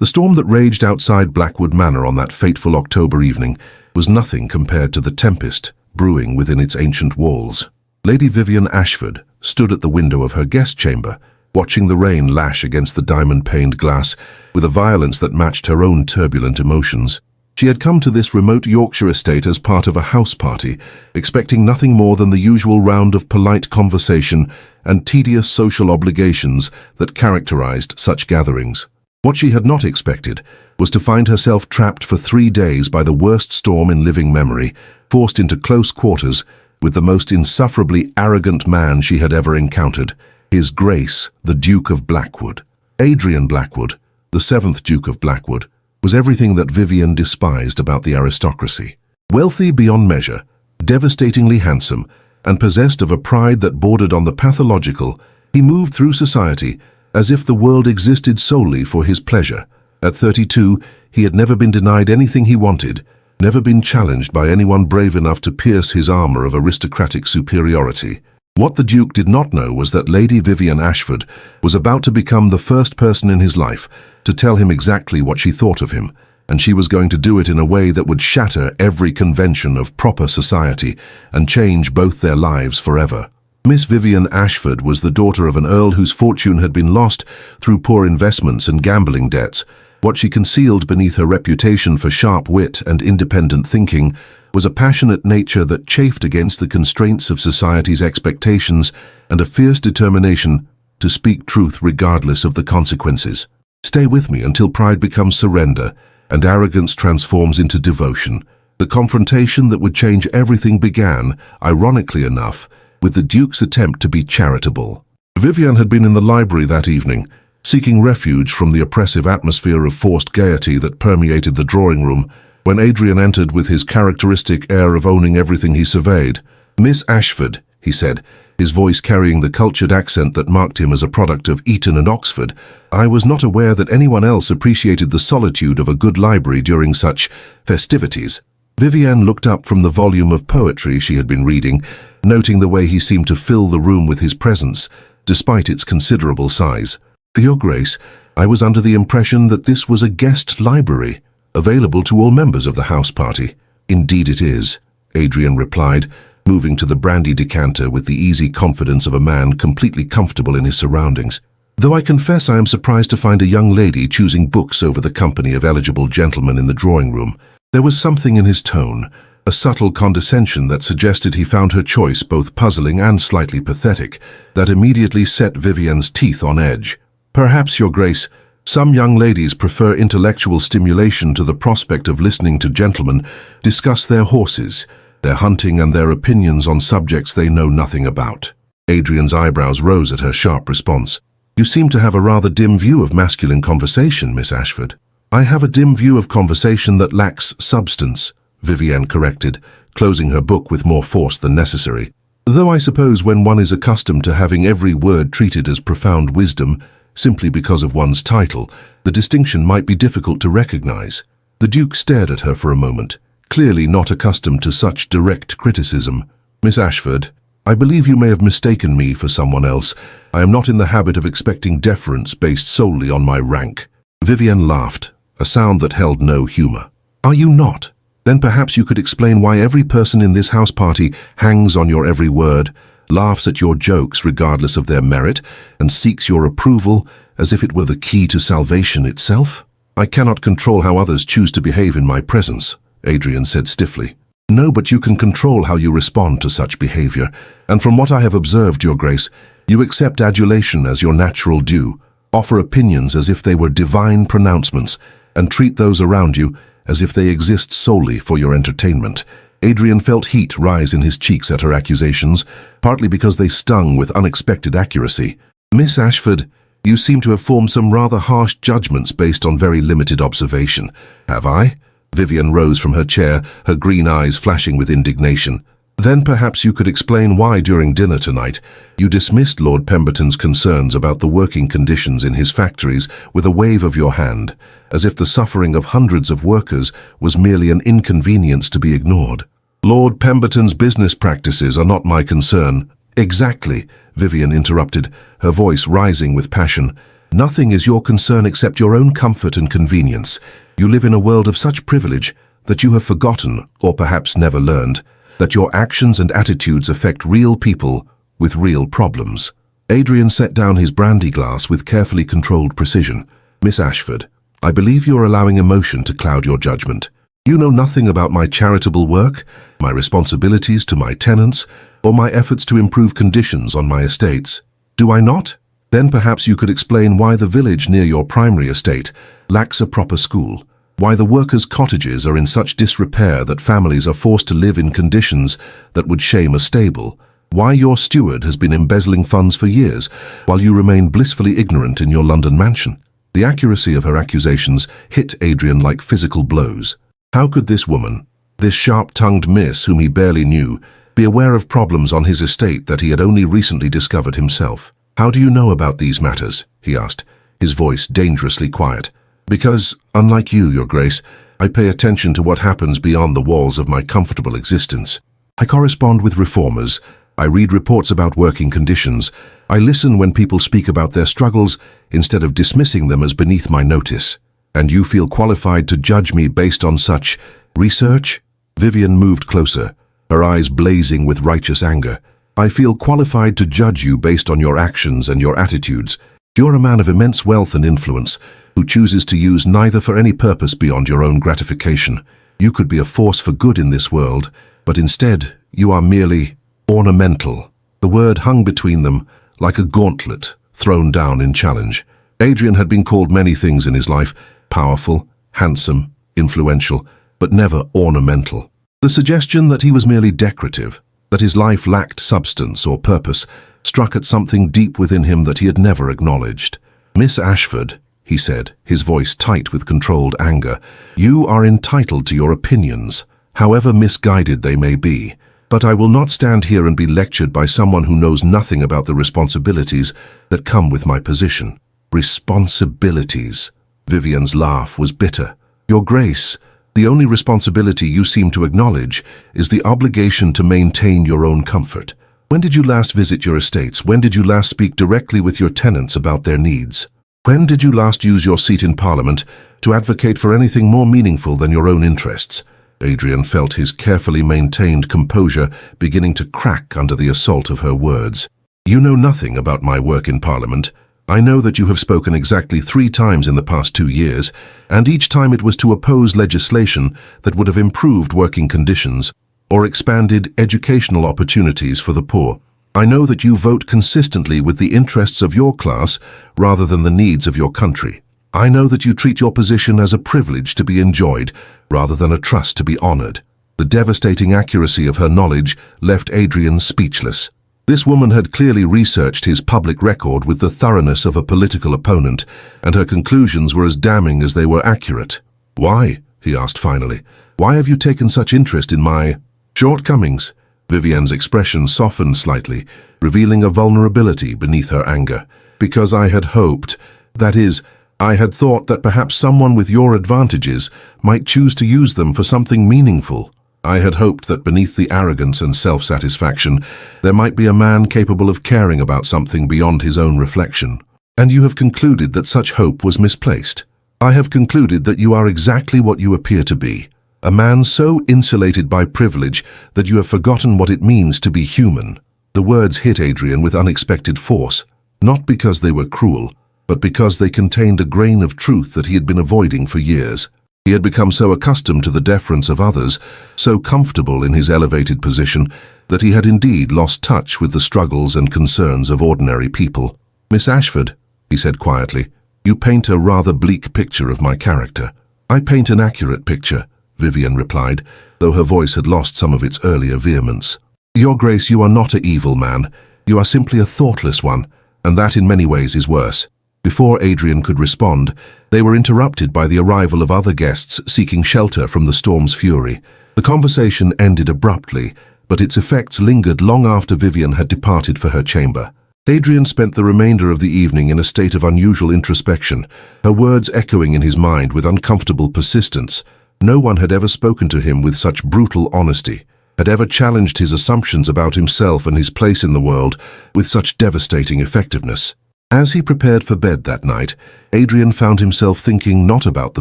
The storm that raged outside Blackwood Manor on that fateful October evening was nothing compared to the tempest brewing within its ancient walls. Lady Vivian Ashford stood at the window of her guest chamber, watching the rain lash against the diamond-paned glass with a violence that matched her own turbulent emotions. She had come to this remote Yorkshire estate as part of a house party, expecting nothing more than the usual round of polite conversation and tedious social obligations that characterized such gatherings. What she had not expected was to find herself trapped for 3 days by the worst storm in living memory, forced into close quarters with the most insufferably arrogant man she had ever encountered, His Grace, the Duke of Blackwood. Adrian Blackwood, the 7th Duke of Blackwood, was everything that Vivian despised about the aristocracy. Wealthy beyond measure, devastatingly handsome, and possessed of a pride that bordered on the pathological, he moved through society as if the world existed solely for his pleasure. At 32, he had never been denied anything he wanted, never been challenged by anyone brave enough to pierce his armor of aristocratic superiority. What the Duke did not know was that Lady Vivian Ashford was about to become the first person in his life to tell him exactly what she thought of him, and she was going to do it in a way that would shatter every convention of proper society and change both their lives forever. Miss Vivian Ashford was the daughter of an earl whose fortune had been lost through poor investments and gambling debts. What she concealed beneath her reputation for sharp wit and independent thinking was a passionate nature that chafed against the constraints of society's expectations and a fierce determination to speak truth regardless of the consequences. Stay with me until pride becomes surrender and arrogance transforms into devotion. The confrontation that would change everything began, ironically enough, with the Duke's attempt to be charitable. Vivian had been in the library that evening, seeking refuge from the oppressive atmosphere of forced gaiety that permeated the drawing room, when Adrian entered with his characteristic air of owning everything he surveyed. "Miss Ashford," he said, his voice carrying the cultured accent that marked him as a product of Eton and Oxford, "I was not aware that anyone else appreciated the solitude of a good library during such festivities." Vivian looked up from the volume of poetry she had been reading, noting the way he seemed to fill the room with his presence, despite its considerable size. "Your Grace, I was under the impression that this was a guest library, available to all members of the house party." "Indeed it is," Adrian replied, moving to the brandy decanter with the easy confidence of a man completely comfortable in his surroundings. "Though I confess I am surprised to find a young lady choosing books over the company of eligible gentlemen in the drawing room." There was something in his tone, a subtle condescension that suggested he found her choice both puzzling and slightly pathetic, that immediately set Vivian's teeth on edge. "Perhaps, Your Grace, some young ladies prefer intellectual stimulation to the prospect of listening to gentlemen discuss their horses, their hunting and their opinions on subjects they know nothing about." Adrian's eyebrows rose at her sharp response. "You seem to have a rather dim view of masculine conversation, Miss Ashford." "I have a dim view of conversation that lacks substance," Vivian corrected, closing her book with more force than necessary. "Though I suppose when one is accustomed to having every word treated as profound wisdom, simply because of one's title, the distinction might be difficult to recognize." The Duke stared at her for a moment, clearly not accustomed to such direct criticism. "Miss Ashford, I believe you may have mistaken me for someone else. I am not in the habit of expecting deference based solely on my rank." Vivian laughed, a sound that held no humor. "Are you not? Then perhaps you could explain why every person in this house party hangs on your every word, laughs at your jokes regardless of their merit, and seeks your approval as if it were the key to salvation itself?" "I cannot control how others choose to behave in my presence," Adrian said stiffly. "No, but you can control how you respond to such behavior, and from what I have observed, Your Grace, you accept adulation as your natural due, offer opinions as if they were divine pronouncements, and treat those around you as if they exist solely for your entertainment." Adrian felt heat rise in his cheeks at her accusations, partly because they stung with unexpected accuracy. "Miss Ashford, you seem to have formed some rather harsh judgments based on very limited observation." "Have I?" Vivian rose from her chair, her green eyes flashing with indignation. "Then perhaps you could explain why during dinner tonight you dismissed Lord Pemberton's concerns about the working conditions in his factories with a wave of your hand, as if the suffering of hundreds of workers was merely an inconvenience to be ignored." "Lord Pemberton's business practices are not my concern." "Exactly," Vivian interrupted, her voice rising with passion. Nothing is your concern except your own comfort and convenience. You live in a world of such privilege that you have forgotten, or perhaps never learned, that your actions and attitudes affect real people with real problems. Adrian set down his brandy glass with carefully controlled precision. Miss Ashford, I believe you are allowing emotion to cloud your judgment. You know nothing about my charitable work, my responsibilities to my tenants, or my efforts to improve conditions on my estates. Do I not? Then perhaps you could explain why the village near your primary estate lacks a proper school, why the workers' cottages are in such disrepair that families are forced to live in conditions that would shame a stable, why your steward has been embezzling funds for years while you remain blissfully ignorant in your London mansion. The accuracy of her accusations hit Adrian like physical blows. How could this woman, this sharp-tongued miss whom he barely knew, be aware of problems on his estate that he had only recently discovered himself? How do you know about these matters? He asked, his voice dangerously quiet. Because, unlike you, Your Grace, I pay attention to what happens beyond the walls of my comfortable existence. I correspond with reformers. I read reports about working conditions. I listen when people speak about their struggles instead of dismissing them as beneath my notice. And you feel qualified to judge me based on such research? Vivian moved closer, her eyes blazing with righteous anger. I feel qualified to judge you based on your actions and your attitudes. You're a man of immense wealth and influence, who chooses to use neither for any purpose beyond your own gratification. You could be a force for good in this world, but instead you are merely ornamental. The word hung between them like a gauntlet thrown down in challenge. Adrian had been called many things in his life: powerful, handsome, influential, but never ornamental. The suggestion that he was merely decorative, that his life lacked substance or purpose, struck at something deep within him that he had never acknowledged. Miss Ashford, he said, his voice tight with controlled anger, you are entitled to your opinions, however misguided they may be. But I will not stand here and be lectured by someone who knows nothing about the responsibilities that come with my position. Responsibilities. Vivian's laugh was bitter. Your Grace, the only responsibility you seem to acknowledge is the obligation to maintain your own comfort. When did you last visit your estates? When did you last speak directly with your tenants about their needs? When did you last use your seat in Parliament to advocate for anything more meaningful than your own interests? Adrian felt his carefully maintained composure beginning to crack under the assault of her words. You know nothing about my work in Parliament. I know that you have spoken exactly 3 times in the past 2 years, and each time it was to oppose legislation that would have improved working conditions or expanded educational opportunities for the poor. I know that you vote consistently with the interests of your class rather than the needs of your country. I know that you treat your position as a privilege to be enjoyed rather than a trust to be honored. The devastating accuracy of her knowledge left Adrian speechless. This woman had clearly researched his public record with the thoroughness of a political opponent, and her conclusions were as damning as they were accurate. Why? He asked finally. Why have you taken such interest in my shortcomings? Vivian's expression softened slightly, revealing a vulnerability beneath her anger. Because I had hoped, that is, I had thought that perhaps someone with your advantages might choose to use them for something meaningful. I had hoped that beneath the arrogance and self-satisfaction, there might be a man capable of caring about something beyond his own reflection. And you have concluded that such hope was misplaced. I have concluded that you are exactly what you appear to be, a man so insulated by privilege that you have forgotten what it means to be human. The words hit Adrian with unexpected force, not because they were cruel, but because they contained a grain of truth that he had been avoiding for years. He had become so accustomed to the deference of others, so comfortable in his elevated position, that he had indeed lost touch with the struggles and concerns of ordinary people. Miss Ashford, he said quietly, you paint a rather bleak picture of my character. I paint an accurate picture, Vivian replied, though her voice had lost some of its earlier vehemence. Your Grace, you are not an evil man. You are simply a thoughtless one, and that in many ways is worse. Before Adrian could respond, they were interrupted by the arrival of other guests seeking shelter from the storm's fury. The conversation ended abruptly, but its effects lingered long after Vivian had departed for her chamber. Adrian spent the remainder of the evening in a state of unusual introspection, her words echoing in his mind with uncomfortable persistence. No one had ever spoken to him with such brutal honesty, had ever challenged his assumptions about himself and his place in the world with such devastating effectiveness. As he prepared for bed that night, Adrian found himself thinking not about the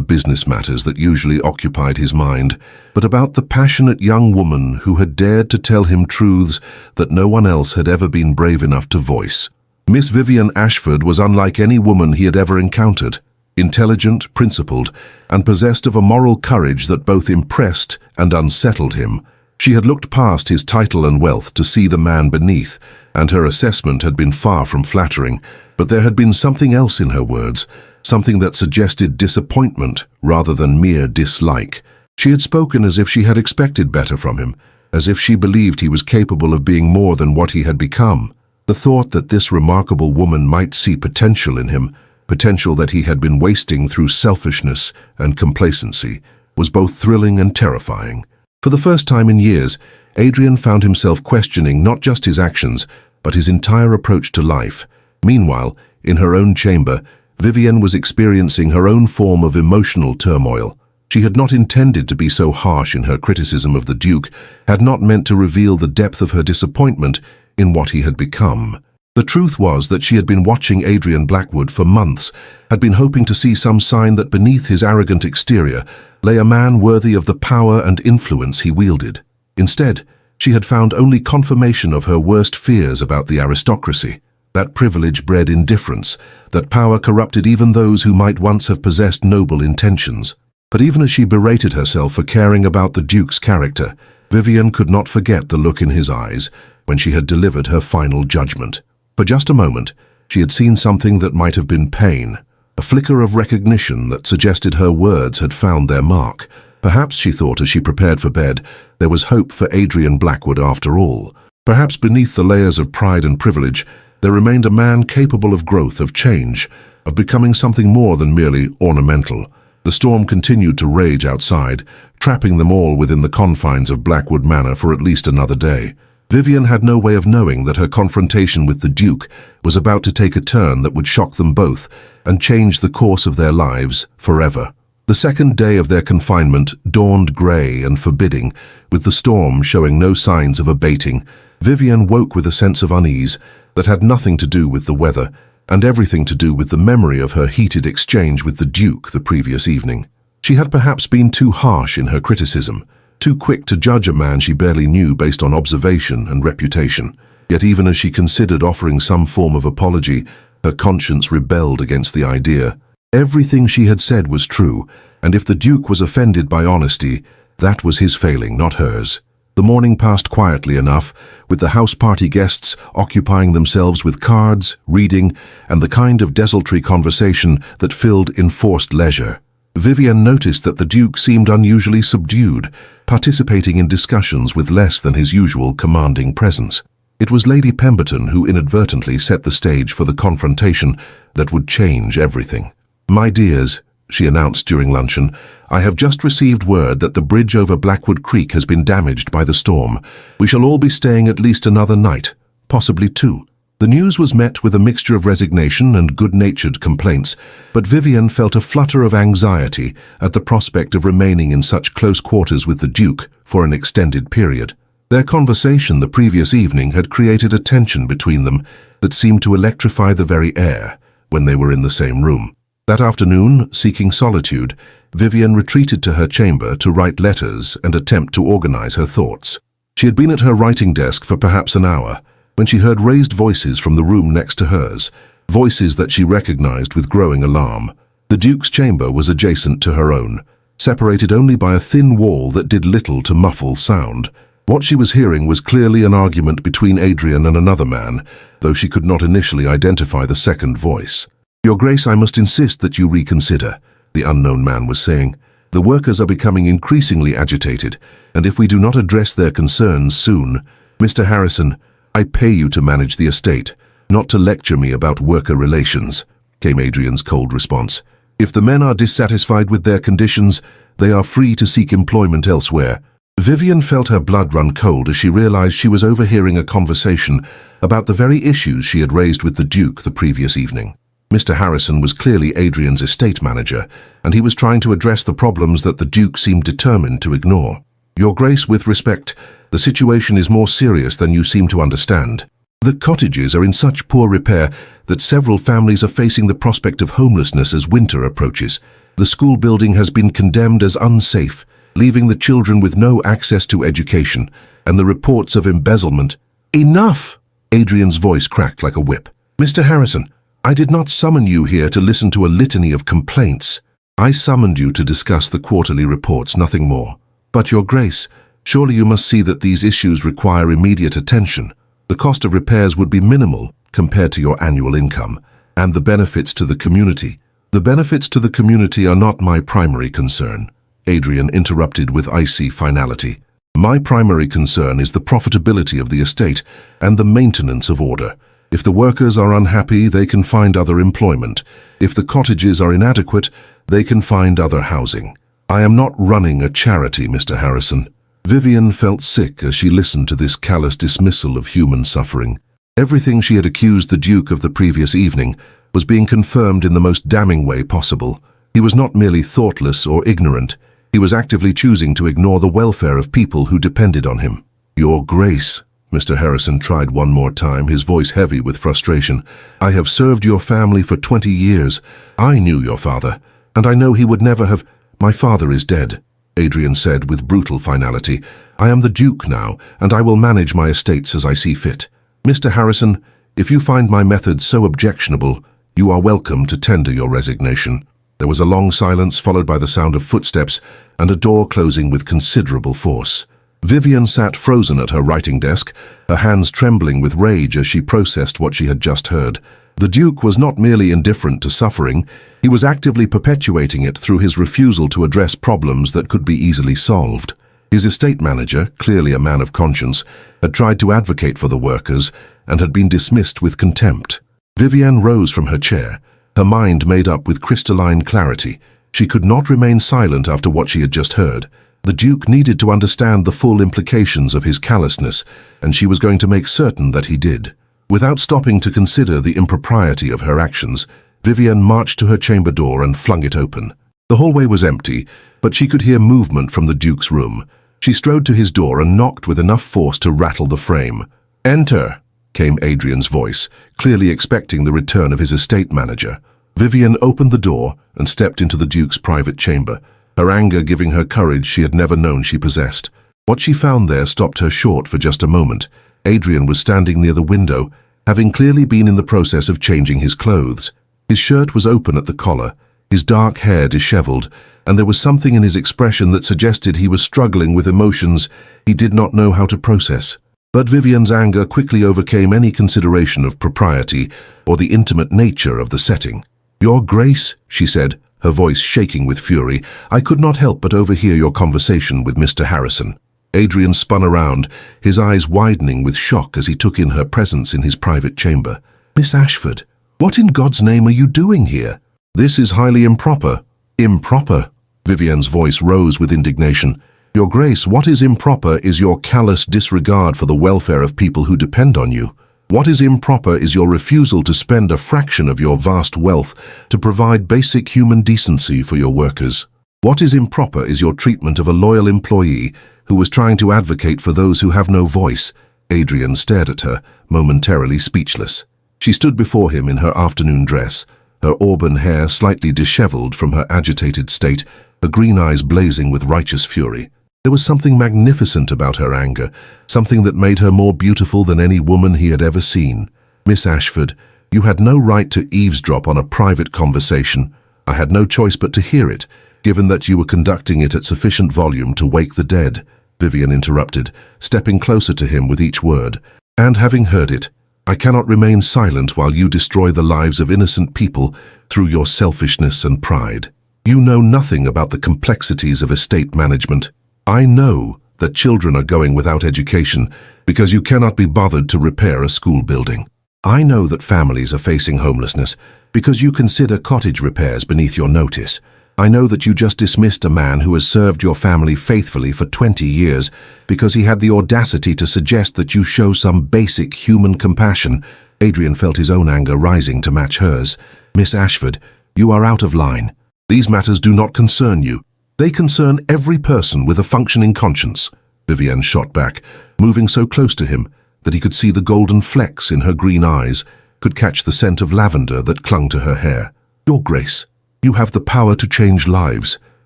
business matters that usually occupied his mind, but about the passionate young woman who had dared to tell him truths that no one else had ever been brave enough to voice. Miss Vivian Ashford was unlike any woman he had ever encountered, intelligent, principled, and possessed of a moral courage that both impressed and unsettled him. She had looked past his title and wealth to see the man beneath, and her assessment had been far from flattering, but there had been something else in her words, something that suggested disappointment rather than mere dislike. She had spoken as if she had expected better from him, as if she believed he was capable of being more than what he had become. The thought that this remarkable woman might see potential in him, potential that he had been wasting through selfishness and complacency, was both thrilling and terrifying. For the first time in years, Adrian found himself questioning not just his actions, but his entire approach to life. Meanwhile, in her own chamber, Vivian was experiencing her own form of emotional turmoil. She had not intended to be so harsh in her criticism of the Duke, had not meant to reveal the depth of her disappointment in what he had become. The truth was that she had been watching Adrian Blackwood for months, had been hoping to see some sign that beneath his arrogant exterior lay a man worthy of the power and influence he wielded. Instead, she had found only confirmation of her worst fears about the aristocracy, that privilege bred indifference, that power corrupted even those who might once have possessed noble intentions. But even as she berated herself for caring about the Duke's character, Vivian could not forget the look in his eyes when she had delivered her final judgment. For just a moment, she had seen something that might have been pain, a flicker of recognition that suggested her words had found their mark. Perhaps, she thought as she prepared for bed, there was hope for Adrian Blackwood after all. Perhaps beneath the layers of pride and privilege, there remained a man capable of growth, of change, of becoming something more than merely ornamental. The storm continued to rage outside, trapping them all within the confines of Blackwood Manor for at least another day. Vivian had no way of knowing that her confrontation with the Duke was about to take a turn that would shock them both and change the course of their lives forever. The second day of their confinement dawned grey and forbidding, with the storm showing no signs of abating. Vivian woke with a sense of unease that had nothing to do with the weather and everything to do with the memory of her heated exchange with the Duke the previous evening. She had perhaps been too harsh in her criticism, too quick to judge a man she barely knew based on observation and reputation. Yet even as she considered offering some form of apology, her conscience rebelled against the idea. Everything she had said was true, and if the Duke was offended by honesty, that was his failing, not hers. The morning passed quietly enough, with the house party guests occupying themselves with cards, reading, and the kind of desultory conversation that filled enforced leisure. Vivian noticed that the Duke seemed unusually subdued, participating in discussions with less than his usual commanding presence. It was Lady Pemberton who inadvertently set the stage for the confrontation that would change everything. "My dears," she announced during luncheon, "I have just received word that the bridge over Blackwood Creek has been damaged by the storm. We shall all be staying at least another night, possibly two." The news was met with a mixture of resignation and good-natured complaints, but Vivian felt a flutter of anxiety at the prospect of remaining in such close quarters with the Duke for an extended period. Their conversation the previous evening had created a tension between them that seemed to electrify the very air when they were in the same room. That afternoon, seeking solitude, Vivian retreated to her chamber to write letters and attempt to organize her thoughts. She had been at her writing desk for perhaps an hour when she heard raised voices from the room next to hers, voices that she recognized with growing alarm. The Duke's chamber was adjacent to her own, separated only by a thin wall that did little to muffle sound. What she was hearing was clearly an argument between Adrian and another man, though she could not initially identify the second voice. "Your Grace, I must insist that you reconsider," the unknown man was saying. "The workers are becoming increasingly agitated, and if we do not address their concerns soon, Mr. Harrison, I pay you to manage the estate, not to lecture me about worker relations," came Adrian's cold response. "If the men are dissatisfied with their conditions, they are free to seek employment elsewhere." Vivian felt her blood run cold as she realized she was overhearing a conversation about the very issues she had raised with the Duke the previous evening. Mr. Harrison was clearly Adrian's estate manager, and he was trying to address the problems that the Duke seemed determined to ignore. "Your Grace, with respect, the situation is more serious than you seem to understand." The cottages are in such poor repair that several families are facing the prospect of homelessness as winter approaches. The school building has been condemned as unsafe, leaving the children with no access to education, and the reports of embezzlement. Enough! Adrian's voice cracked like a whip. Mr. Harrison, I did not summon you here to listen to a litany of complaints. I summoned you to discuss the quarterly reports, nothing more. But Your Grace, surely you must see that these issues require immediate attention. The cost of repairs would be minimal compared to your annual income, and the benefits to the community. The benefits to the community are not my primary concern, Adrian interrupted with icy finality. My primary concern is the profitability of the estate and the maintenance of order. If the workers are unhappy, they can find other employment. If the cottages are inadequate, they can find other housing. I am not running a charity, Mr. Harrison. Vivian felt sick as she listened to this callous dismissal of human suffering. Everything she had accused the Duke of the previous evening was being confirmed in the most damning way possible. He was not merely thoughtless or ignorant. He was actively choosing to ignore the welfare of people who depended on him. Your Grace, Mr. Harrison tried one more time, his voice heavy with frustration. I have served your family for 20 years. I knew your father, and I know he would never have— My father is dead, Adrian said with brutal finality. I am the Duke now, and I will manage my estates as I see fit. Mr. Harrison, if you find my methods so objectionable, you are welcome to tender your resignation. There was a long silence followed by the sound of footsteps and a door closing with considerable force. Vivian sat frozen at her writing desk, her hands trembling with rage as she processed what she had just heard. The Duke was not merely indifferent to suffering, he was actively perpetuating it through his refusal to address problems that could be easily solved. His estate manager, clearly a man of conscience, had tried to advocate for the workers and had been dismissed with contempt. Vivian rose from her chair, her mind made up with crystalline clarity. She could not remain silent after what she had just heard. The Duke needed to understand the full implications of his callousness, and she was going to make certain that he did. Without stopping to consider the impropriety of her actions, Vivian marched to her chamber door and flung it open. The hallway was empty, but she could hear movement from the Duke's room. She strode to his door and knocked with enough force to rattle the frame. "Enter," came Adrian's voice, clearly expecting the return of his estate manager. Vivian opened the door and stepped into the Duke's private chamber, her anger giving her courage she had never known she possessed. What she found there stopped her short for just a moment. Adrian was standing near the window, having clearly been in the process of changing his clothes. His shirt was open at the collar, his dark hair disheveled, and there was something in his expression that suggested he was struggling with emotions he did not know how to process. But Vivian's anger quickly overcame any consideration of propriety or the intimate nature of the setting. "Your Grace," she said, her voice shaking with fury, "I could not help but overhear your conversation with Mr. Harrison." Adrian spun around, his eyes widening with shock as he took in her presence in his private chamber. "Miss Ashford, what in God's name are you doing here?" "This is highly improper." "Improper?" Vivian's voice rose with indignation. "Your Grace, what is improper is your callous disregard for the welfare of people who depend on you. What is improper is your refusal to spend a fraction of your vast wealth to provide basic human decency for your workers. What is improper is your treatment of a loyal employee who was trying to advocate for those who have no voice." Adrian stared at her, momentarily speechless. She stood before him in her afternoon dress, her auburn hair slightly disheveled from her agitated state, her green eyes blazing with righteous fury. There was something magnificent about her anger, something that made her more beautiful than any woman he had ever seen. "Miss Ashford, you had no right to eavesdrop on a private conversation. I had no choice but to hear it, given that you were conducting it at sufficient volume to wake the dead," Vivian interrupted, stepping closer to him with each word. "And having heard it, I cannot remain silent while you destroy the lives of innocent people through your selfishness and pride. You know nothing about the complexities of estate management. I know that children are going without education because you cannot be bothered to repair a school building. I know that families are facing homelessness because you consider cottage repairs beneath your notice. I know that you just dismissed a man who has served your family faithfully for 20 years because he had the audacity to suggest that you show some basic human compassion." Adrian felt his own anger rising to match hers. "Miss Ashford, you are out of line. These matters do not concern you. They concern every person with a functioning conscience," Vivian shot back, moving so close to him that he could see the golden flecks in her green eyes, could catch the scent of lavender that clung to her hair. Your Grace, you have the power to change lives,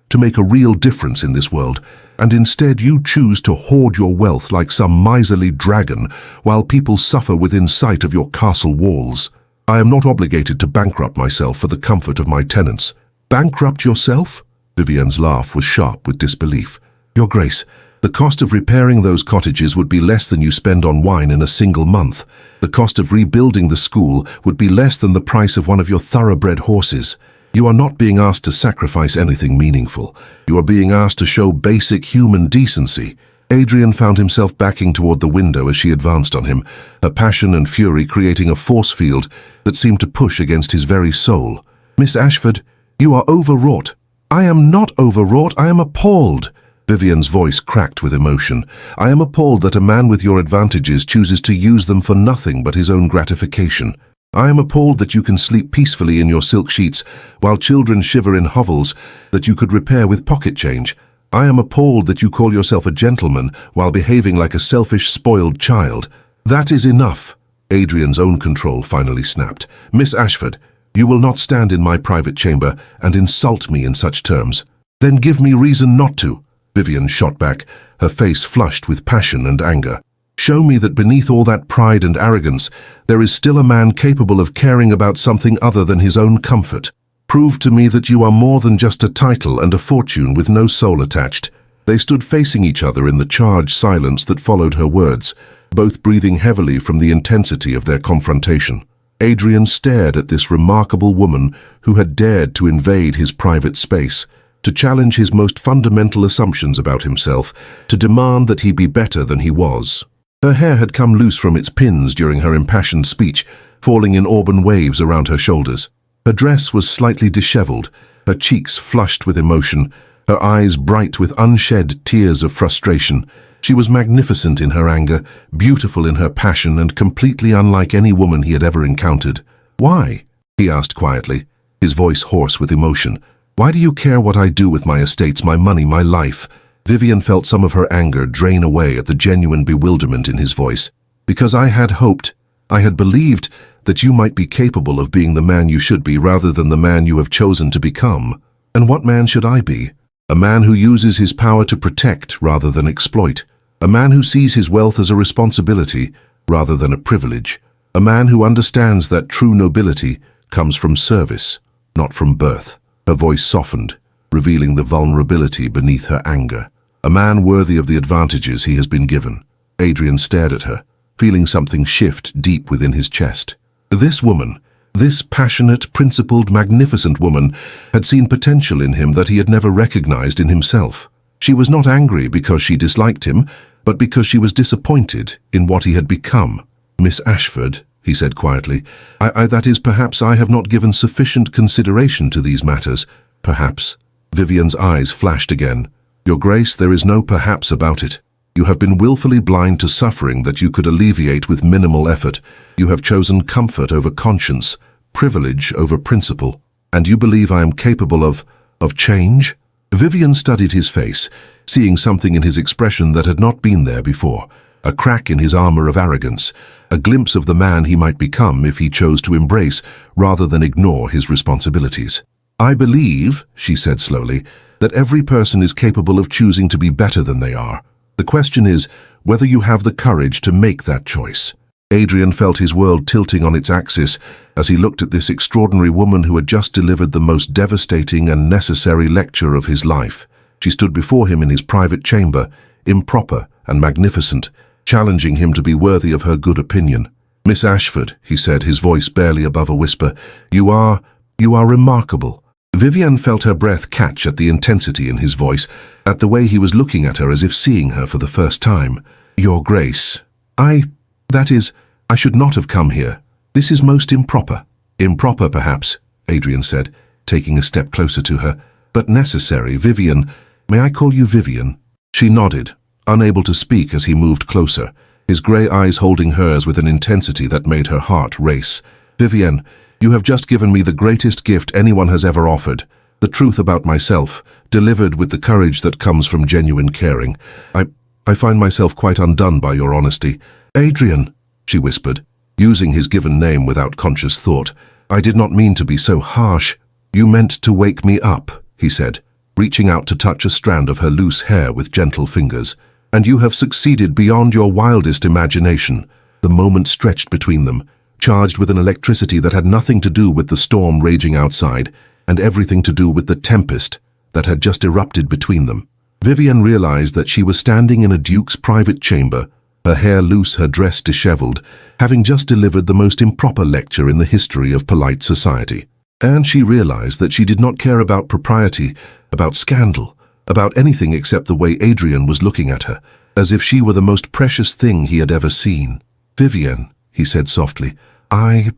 to make a real difference in this world, and instead you choose to hoard your wealth like some miserly dragon while people suffer within sight of your castle walls. I am not obligated to bankrupt myself for the comfort of my tenants. Bankrupt yourself? Vivian's laugh was sharp with disbelief. Your Grace, the cost of repairing those cottages would be less than you spend on wine in a single month. The cost of rebuilding the school would be less than the price of one of your thoroughbred horses. You are not being asked to sacrifice anything meaningful. You are being asked to show basic human decency. Adrian found himself backing toward the window as she advanced on him, her passion and fury creating a force field that seemed to push against his very soul. Miss Ashford, you are overwrought. I am not overwrought, I am appalled. Vivian's voice cracked with emotion. I am appalled that a man with your advantages chooses to use them for nothing but his own gratification. I am appalled that you can sleep peacefully in your silk sheets while children shiver in hovels that you could repair with pocket change. I am appalled that you call yourself a gentleman while behaving like a selfish, spoiled child. That is enough. Adrian's own control finally snapped. Miss Ashford, you will not stand in my private chamber and insult me in such terms. Then give me reason not to. Vivian shot back, her face flushed with passion and anger. Show me that beneath all that pride and arrogance, there is still a man capable of caring about something other than his own comfort. Prove to me that you are more than just a title and a fortune with no soul attached. They stood facing each other in the charged silence that followed her words, both breathing heavily from the intensity of their confrontation. Adrian stared at this remarkable woman who had dared to invade his private space, to challenge his most fundamental assumptions about himself, to demand that he be better than he was. Her hair had come loose from its pins during her impassioned speech, falling in auburn waves around her shoulders. Her dress was slightly disheveled, her cheeks flushed with emotion, her eyes bright with unshed tears of frustration. She was magnificent in her anger, beautiful in her passion, and completely unlike any woman he had ever encountered. Why? He asked quietly, his voice hoarse with emotion. Why do you care what I do with my estates, my money, my life? Vivian felt some of her anger drain away at the genuine bewilderment in his voice. Because I had hoped, I had believed that you might be capable of being the man you should be rather than the man you have chosen to become. And what man should I be? A man who uses his power to protect rather than exploit. A man who sees his wealth as a responsibility rather than a privilege. A man who understands that true nobility comes from service, not from birth. Her voice softened, revealing the vulnerability beneath her anger. A man worthy of the advantages he has been given. Adrian stared at her, feeling something shift deep within his chest. This woman, this passionate, principled, magnificent woman, had seen potential in him that he had never recognized in himself. She was not angry because she disliked him, but because she was disappointed in what he had become. Miss Ashford, he said quietly, that is, perhaps I have not given sufficient consideration to these matters. Perhaps. Vivian's eyes flashed again. Your Grace, there is no perhaps about it. You have been willfully blind to suffering that you could alleviate with minimal effort. You have chosen comfort over conscience, privilege over principle. And you believe I am capable of change? Vivian studied his face, seeing something in his expression that had not been there before. A crack in his armor of arrogance, a glimpse of the man he might become if he chose to embrace rather than ignore his responsibilities. I believe, she said slowly, that every person is capable of choosing to be better than they are. The question is whether you have the courage to make that choice. Adrian felt his world tilting on its axis as he looked at this extraordinary woman who had just delivered the most devastating and necessary lecture of his life. She stood before him in his private chamber, improper and magnificent, challenging him to be worthy of her good opinion. Miss Ashford, he said, his voice barely above a whisper, you are remarkable. Vivian felt her breath catch at the intensity in his voice, at the way he was looking at her as if seeing her for the first time. Your Grace, I should not have come here. This is most improper. Improper, perhaps, Adrian said, taking a step closer to her, but necessary. Vivian, may I call you Vivian? She nodded, unable to speak as he moved closer, his grey eyes holding hers with an intensity that made her heart race. Vivian, you have just given me the greatest gift anyone has ever offered, the truth about myself, delivered with the courage that comes from genuine caring. I find myself quite undone by your honesty. Adrian, she whispered, using his given name without conscious thought. I did not mean to be so harsh. You meant to wake me up, he said, reaching out to touch a strand of her loose hair with gentle fingers. And you have succeeded beyond your wildest imagination. The moment stretched between them, charged with an electricity that had nothing to do with the storm raging outside, and everything to do with the tempest that had just erupted between them. Vivian realized that she was standing in a duke's private chamber, her hair loose, her dress disheveled, having just delivered the most improper lecture in the history of polite society. And she realized that she did not care about propriety, about scandal, about anything except the way Adrian was looking at her, as if she were the most precious thing he had ever seen. Vivian, he said softly, I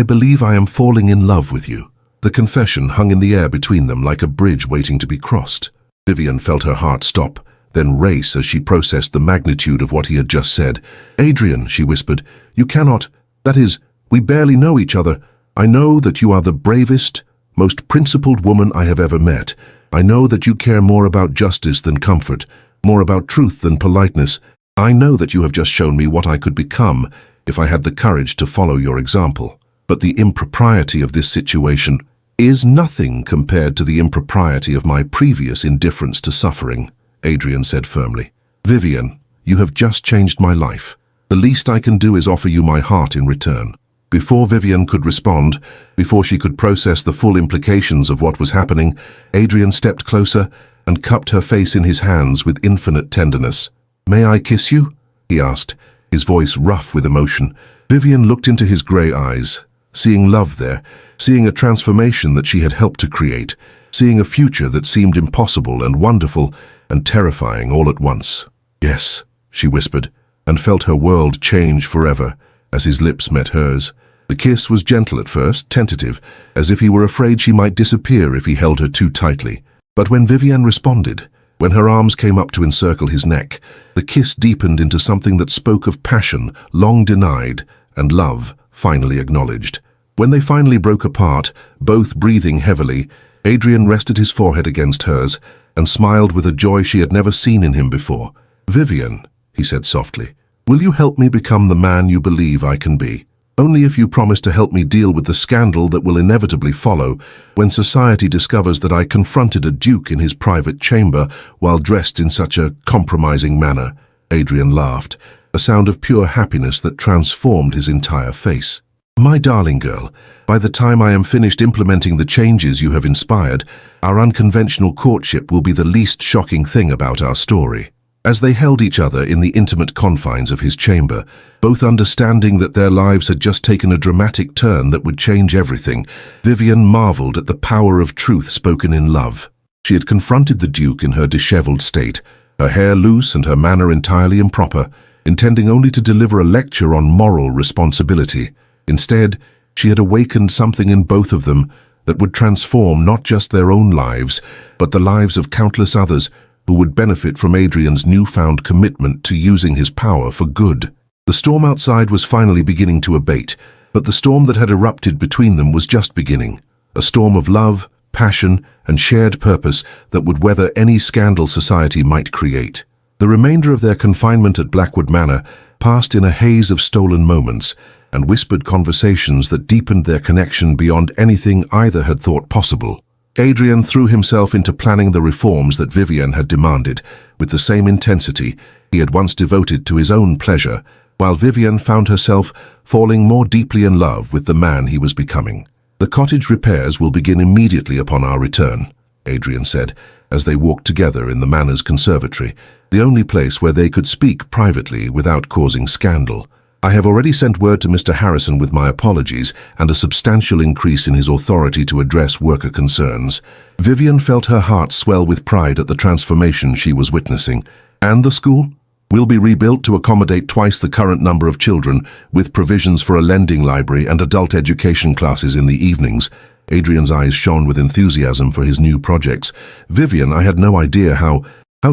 believe I am falling in love with you. The confession hung in the air between them like a bridge waiting to be crossed. Vivian felt her heart stop, then race as she processed the magnitude of what he had just said. Adrian, she whispered, you cannot, that is, we barely know each other. I know that you are the bravest, most principled woman I have ever met. I know that you care more about justice than comfort, more about truth than politeness. I know that you have just shown me what I could become if I had the courage to follow your example. But the impropriety of this situation is nothing compared to the impropriety of my previous indifference to suffering, Adrian said firmly. Vivian, you have just changed my life. The least I can do is offer you my heart in return. Before Vivian could respond, before she could process the full implications of what was happening, Adrian stepped closer and cupped her face in his hands with infinite tenderness. May I kiss you? He asked, his voice rough with emotion. Vivian looked into his grey eyes, seeing love there, seeing a transformation that she had helped to create, seeing a future that seemed impossible and wonderful and terrifying all at once. Yes, she whispered, and felt her world change forever as his lips met hers. The kiss was gentle at first, tentative, as if he were afraid she might disappear if he held her too tightly. But when Vivian responded, when her arms came up to encircle his neck, the kiss deepened into something that spoke of passion, long denied, and love, finally acknowledged. When they finally broke apart, both breathing heavily, Adrian rested his forehead against hers and smiled with a joy she had never seen in him before. Vivian, he said softly, will you help me become the man you believe I can be? Only if you promise to help me deal with the scandal that will inevitably follow when society discovers that I confronted a duke in his private chamber while dressed in such a compromising manner. Adrian laughed, a sound of pure happiness that transformed his entire face. My darling girl, by the time I am finished implementing the changes you have inspired, our unconventional courtship will be the least shocking thing about our story. As they held each other in the intimate confines of his chamber, both understanding that their lives had just taken a dramatic turn that would change everything, Vivian marveled at the power of truth spoken in love. She had confronted the Duke in her disheveled state, her hair loose and her manner entirely improper, intending only to deliver a lecture on moral responsibility. Instead, she had awakened something in both of them that would transform not just their own lives, but the lives of countless others who would benefit from Adrian's newfound commitment to using his power for good. The storm outside was finally beginning to abate, but the storm that had erupted between them was just beginning. A storm of love, passion, and shared purpose that would weather any scandal society might create. The remainder of their confinement at Blackwood Manor passed in a haze of stolen moments and whispered conversations that deepened their connection beyond anything either had thought possible. Adrian threw himself into planning the reforms that Vivian had demanded, with the same intensity he had once devoted to his own pleasure, while Vivian found herself falling more deeply in love with the man he was becoming. The cottage repairs will begin immediately upon our return, Adrian said, as they walked together in the manor's conservatory, the only place where they could speak privately without causing scandal. I have already sent word to Mr. Harrison with my apologies and a substantial increase in his authority to address worker concerns. Vivian felt her heart swell with pride at the transformation she was witnessing. And the school will be rebuilt to accommodate twice the current number of children, with provisions for a lending library and adult education classes in the evenings. Adrian's eyes shone with enthusiasm for his new projects. Vivian, I had no idea how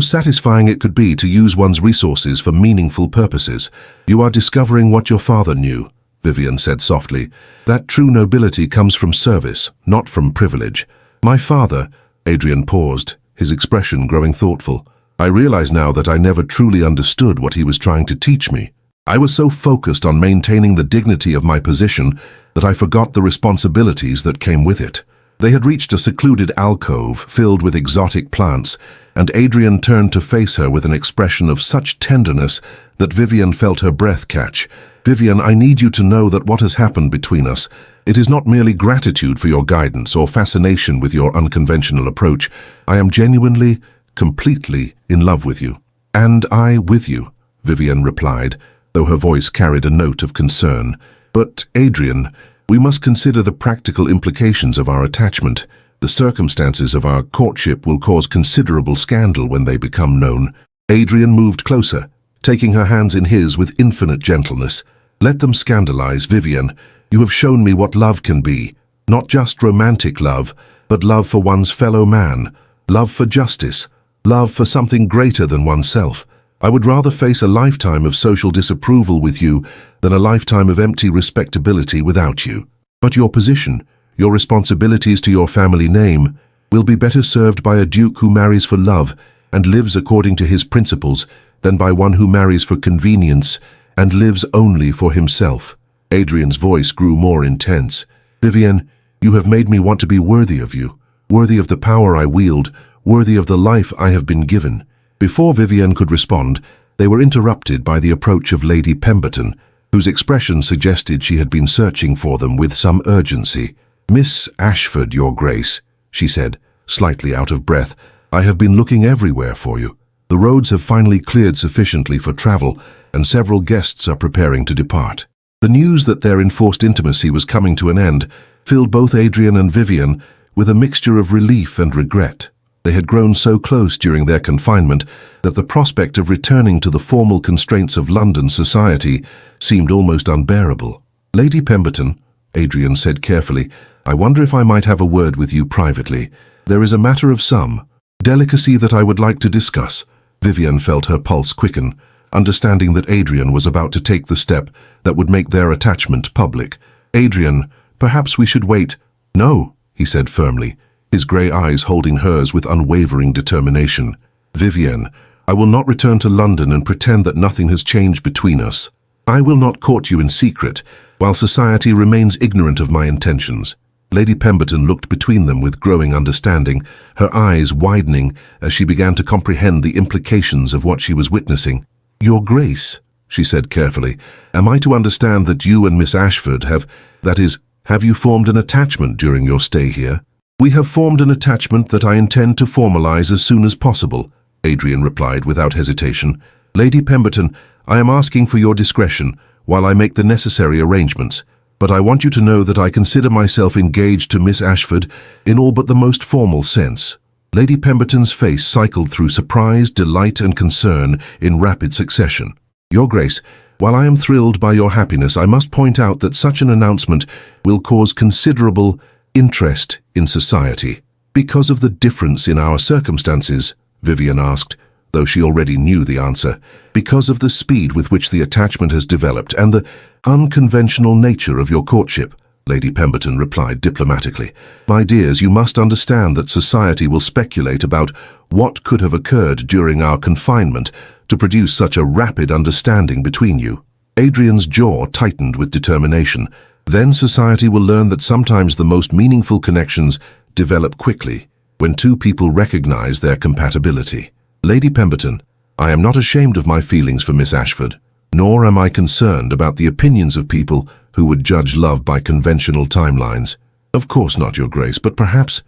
satisfying it could be to use one's resources for meaningful purposes. You are discovering what your father knew, Vivian said softly. That true nobility comes from service, not from privilege. My father, Adrian paused, his expression growing thoughtful. I realize now that I never truly understood what he was trying to teach me. I was so focused on maintaining the dignity of my position that I forgot the responsibilities that came with it. They had reached a secluded alcove filled with exotic plants, and Adrian turned to face her with an expression of such tenderness that Vivian felt her breath catch. "Vivian, I need you to know that what has happened between us, it is not merely gratitude for your guidance or fascination with your unconventional approach. I am genuinely, completely in love with you." "And I with you," Vivian replied, though her voice carried a note of concern. "But, Adrian, we must consider the practical implications of our attachment. The circumstances of our courtship will cause considerable scandal when they become known." Adrian moved closer, taking her hands in his with infinite gentleness. "Let them scandalize, Vivian. You have shown me what love can be. Not just romantic love, but love for one's fellow man, love for justice, love for something greater than oneself. I would rather face a lifetime of social disapproval with you than a lifetime of empty respectability without you. But your position, your responsibilities to your family name, will be better served by a duke who marries for love and lives according to his principles than by one who marries for convenience and lives only for himself." Adrian's voice grew more intense. "Vivian, you have made me want to be worthy of you, worthy of the power I wield, worthy of the life I have been given." Before Vivian could respond, they were interrupted by the approach of Lady Pemberton, whose expression suggested she had been searching for them with some urgency. "Miss Ashford, Your Grace," she said, slightly out of breath, "I have been looking everywhere for you. The roads have finally cleared sufficiently for travel, and several guests are preparing to depart." The news that their enforced intimacy was coming to an end filled both Adrian and Vivian with a mixture of relief and regret. They had grown so close during their confinement that the prospect of returning to the formal constraints of London society seemed almost unbearable. "Lady Pemberton," Adrian said carefully, "I wonder if I might have a word with you privately. There is a matter of some delicacy that I would like to discuss." Vivian felt her pulse quicken, understanding that Adrian was about to take the step that would make their attachment public. "Adrian, perhaps we should wait." "No," he said firmly, his grey eyes holding hers with unwavering determination. "Vivian, I will not return to London and pretend that nothing has changed between us. I will not court you in secret, while society remains ignorant of my intentions." Lady Pemberton looked between them with growing understanding, her eyes widening as she began to comprehend the implications of what she was witnessing. "Your Grace," she said carefully, "am I to understand that you and Miss Ashford have you formed an attachment during your stay here?" "We have formed an attachment that I intend to formalize as soon as possible," Adrian replied without hesitation. "Lady Pemberton, I am asking for your discretion while I make the necessary arrangements, but I want you to know that I consider myself engaged to Miss Ashford in all but the most formal sense." Lady Pemberton's face cycled through surprise, delight, and concern in rapid succession. "Your Grace, while I am thrilled by your happiness, I must point out that such an announcement will cause considerable interest in society." "Because of the difference in our circumstances?" Vivian asked, though she already knew the answer. "Because of the speed with which the attachment has developed and the unconventional nature of your courtship," Lady Pemberton replied diplomatically. "My dears, you must understand that society will speculate about what could have occurred during our confinement to produce such a rapid understanding between you." Adrian's jaw tightened with determination. "Then society will learn that sometimes the most meaningful connections develop quickly, when two people recognize their compatibility. Lady Pemberton, I am not ashamed of my feelings for Miss Ashford, nor am I concerned about the opinions of people who would judge love by conventional timelines. Of course not, Your Grace, but perhaps,